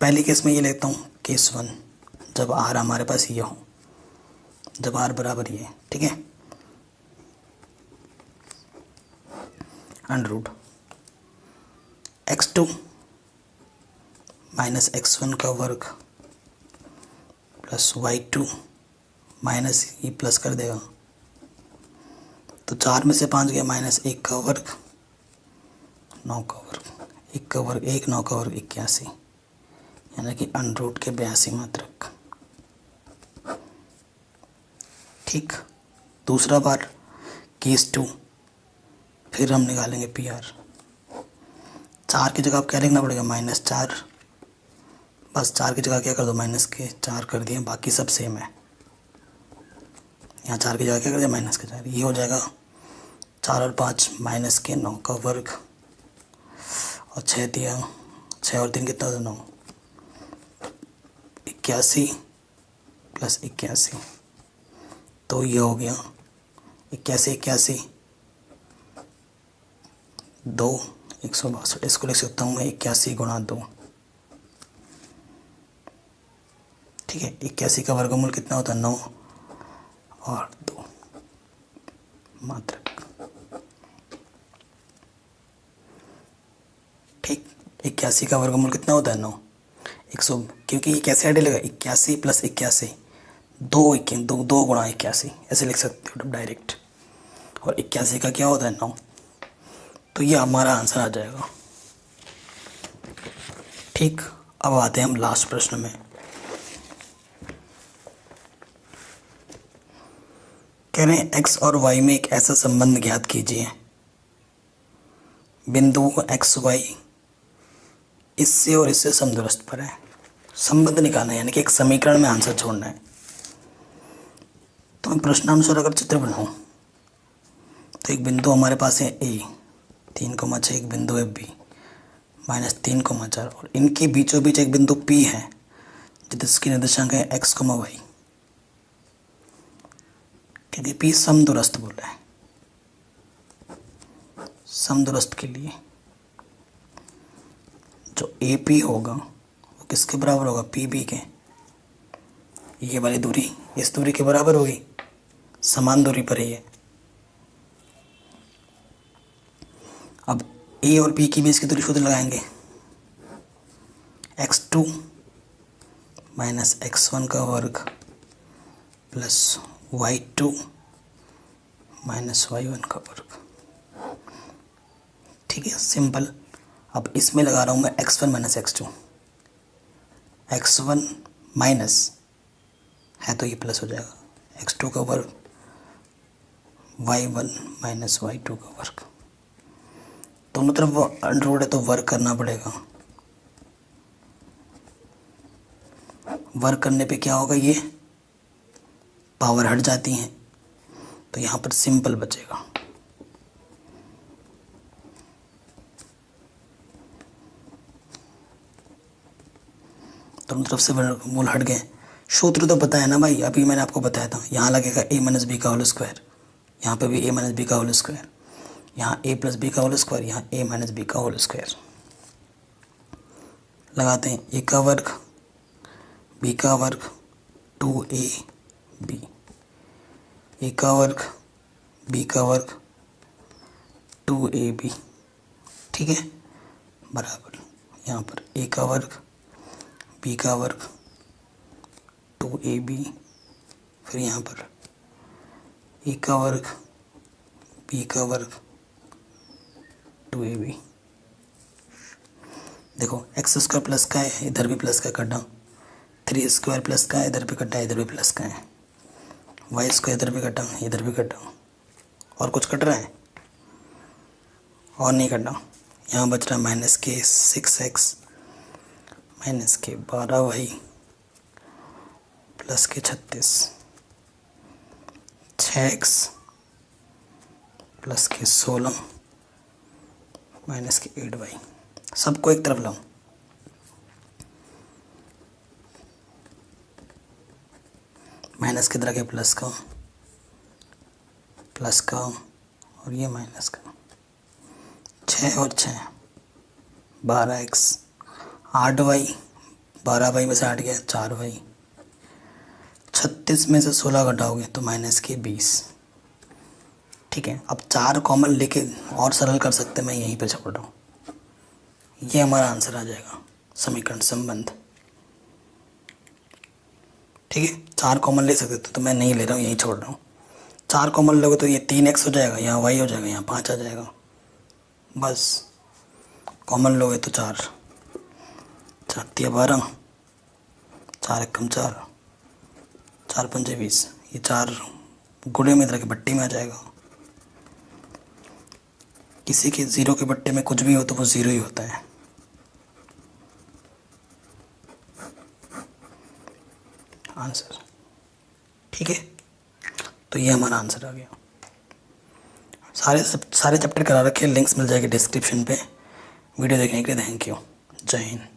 पहली केस में ये लेता हूँ, केस 1, जब आर हमारे पास ये हो, जब आर बराबर ये है, ठीक है। Under root x2 minus x1 का वर्ग प्लस y2 माइनस ये प्लस कर देगा, तो 4 में से 5 गया, -1 का वर्ग 9 का वर्ग, 1 का वर्ग 1, 9 का वर्ग 81, यानी कि अंडर रूट के 82 मात्रक। ठीक। दूसरा बार केस 2, फिर हम निकालेंगे पी आर। 4 की जगह आप क्या लिखना पड़ेगा, -4, बस 4 की जगह क्या कर दो, -4 कर दिए, बाकी सब सेम है। यहाँ 4 की जगह क्या कर दिया, -4, ये हो जाएगा 4 और 5 -9 का वर्ग, और 6 दिया, 6 और 3 कितना, 9, 81 प्लस 81, तो ये हो गया 81, 2, 162। इसको लिख सकता हूँ मैं 81 गुणा 2, ठीक है। 81 का वर्गमूल कितना होता है, 9 और 2 मात्रक। ठीक। 81 का वर्गमूल कितना होता है, 9, 100, क्योंकि ये कैसे ऐड लेगा, 81 प्लस 81, 2 गुणा 81, ऐसे लिख सकते हो डायरेक्ट। और 81 का क्या होता है, 9, तो ये हमारा आंसर आ जाएगा। ठीक। अब आते हैं हम लास्ट प्रश्न में। कह रहे हैं x और y में एक ऐसा संबंध ज्ञात कीजिए, बिंदु x y इससे और इससे समदूरस्थ पर है। संबंध निकालना है, यानी कि एक समीकरण में आंसर छोड़ना है। तो मैं प्रश्नानुसार अगर चित्र बनाऊं, तो एक बिंदु हमारे पास है a, 3,6, एक बिंदु है b, -3,4, और इनके बीचों बीच एक बिंदु p है जिसकी निर्देशांक है x, y, क्योंकि p समदूरस्थ बोला है। समदूरस्थ के लिए जो AP होगा वो किसके बराबर होगा, PB के। ये वाली दूरी इस दूरी के बराबर होगी, समान दूरी पर ही है। अब A और B के बीच की दूरी सूत्र लगाएंगे, x2 माइनस x1 का वर्ग प्लस y2 माइनस y1 का वर्ग। ठीक है, सिंपल। अब इसमें लगा रहा हूँ मैं x1 minus x2, x1 minus है तो ये प्लस हो जाएगा, x2 का वर्ग y1 माइनस y2 का वर्ग। दोनों तरफ अंडर रूट है तो वर्ग करना पड़ेगा। वर्ग करने पे क्या होगा, ये पावर हट जाती हैं तो यहाँ पर सिंपल बचेगा। दोनों तरफ से वर्गमूल हट गए। सूत्र तो पता है ना भाई, अभी मैंने आपको बताया था। यहाँ लगेगा a माइनस बी का होल स्क्वायर, यहाँ पे भी a माइनस बी का होल स्क्वायर, यहाँ a प्लस बी का होल स्क्वायर, यहाँ a माइनस बी का होल स्क्वायर। लगाते हैं, a का वर्ग b का वर्ग 2ab, a का वर्ग b का वर्ग 2ab, ठीक है, बराबर यहाँ पर a का वर्ग b का वर्ग 2ab, फिर यहाँ पर a का वर्ग b का वर्ग 2ab। देखो एक्स स्क्वायर प्लस का है, इधर भी प्लस का कटा, 3 स्क्वायर प्लस का है, इधर भी कटा, इधर भी प्लस का है, वाई स्क्वायर इधर भी कटा, इधर भी कटा। और कुछ कट रहा है और नहीं कटा। यहाँ बच रहा है -6x -12y प्लस के 36, 6x प्लस के 16 -8y। सबको एक तरफ लाओ, माइनस किधर आ गया, प्लस का और ये माइनस का। 6 और 6 12x, 8y, 12y में से 8 गया 4y, 36 में से 16 घटाओगे तो माइनस के 20। ठीक है, अब 4 कॉमन लेके और सरल कर सकते हैं, मैं यहीं पे छोड़ रहा हूँ। ये हमारा आंसर आ जाएगा, समीकरण संबंध। ठीक है, 4 कॉमन ले सकते थे तो मैं नहीं ले रहा हूँ, यहीं छोड़ रहा हूँ। 4 कॉमन लोगे तो ये 3x हो जाएगा, यहाँ y हो जाएगा, यहाँ 5 आ जाएगा। बस कॉमन लोगे तो 4 4 12, 4 एकम 4, 4 पंजे 20, ये 4 गुणे में इधर के बट्टे में आ जाएगा। किसी के 0 के बट्टे में कुछ भी हो तो वो 0 ही होता है। आंसर। ठीक है, तो ये हमारा आंसर आ गया। सारे चैप्टर करा रखे, लिंक्स मिल जाएंगे डिस्क्रिप्शन पे। वीडियो देखने के लिए थैंक यू। जय हिंद।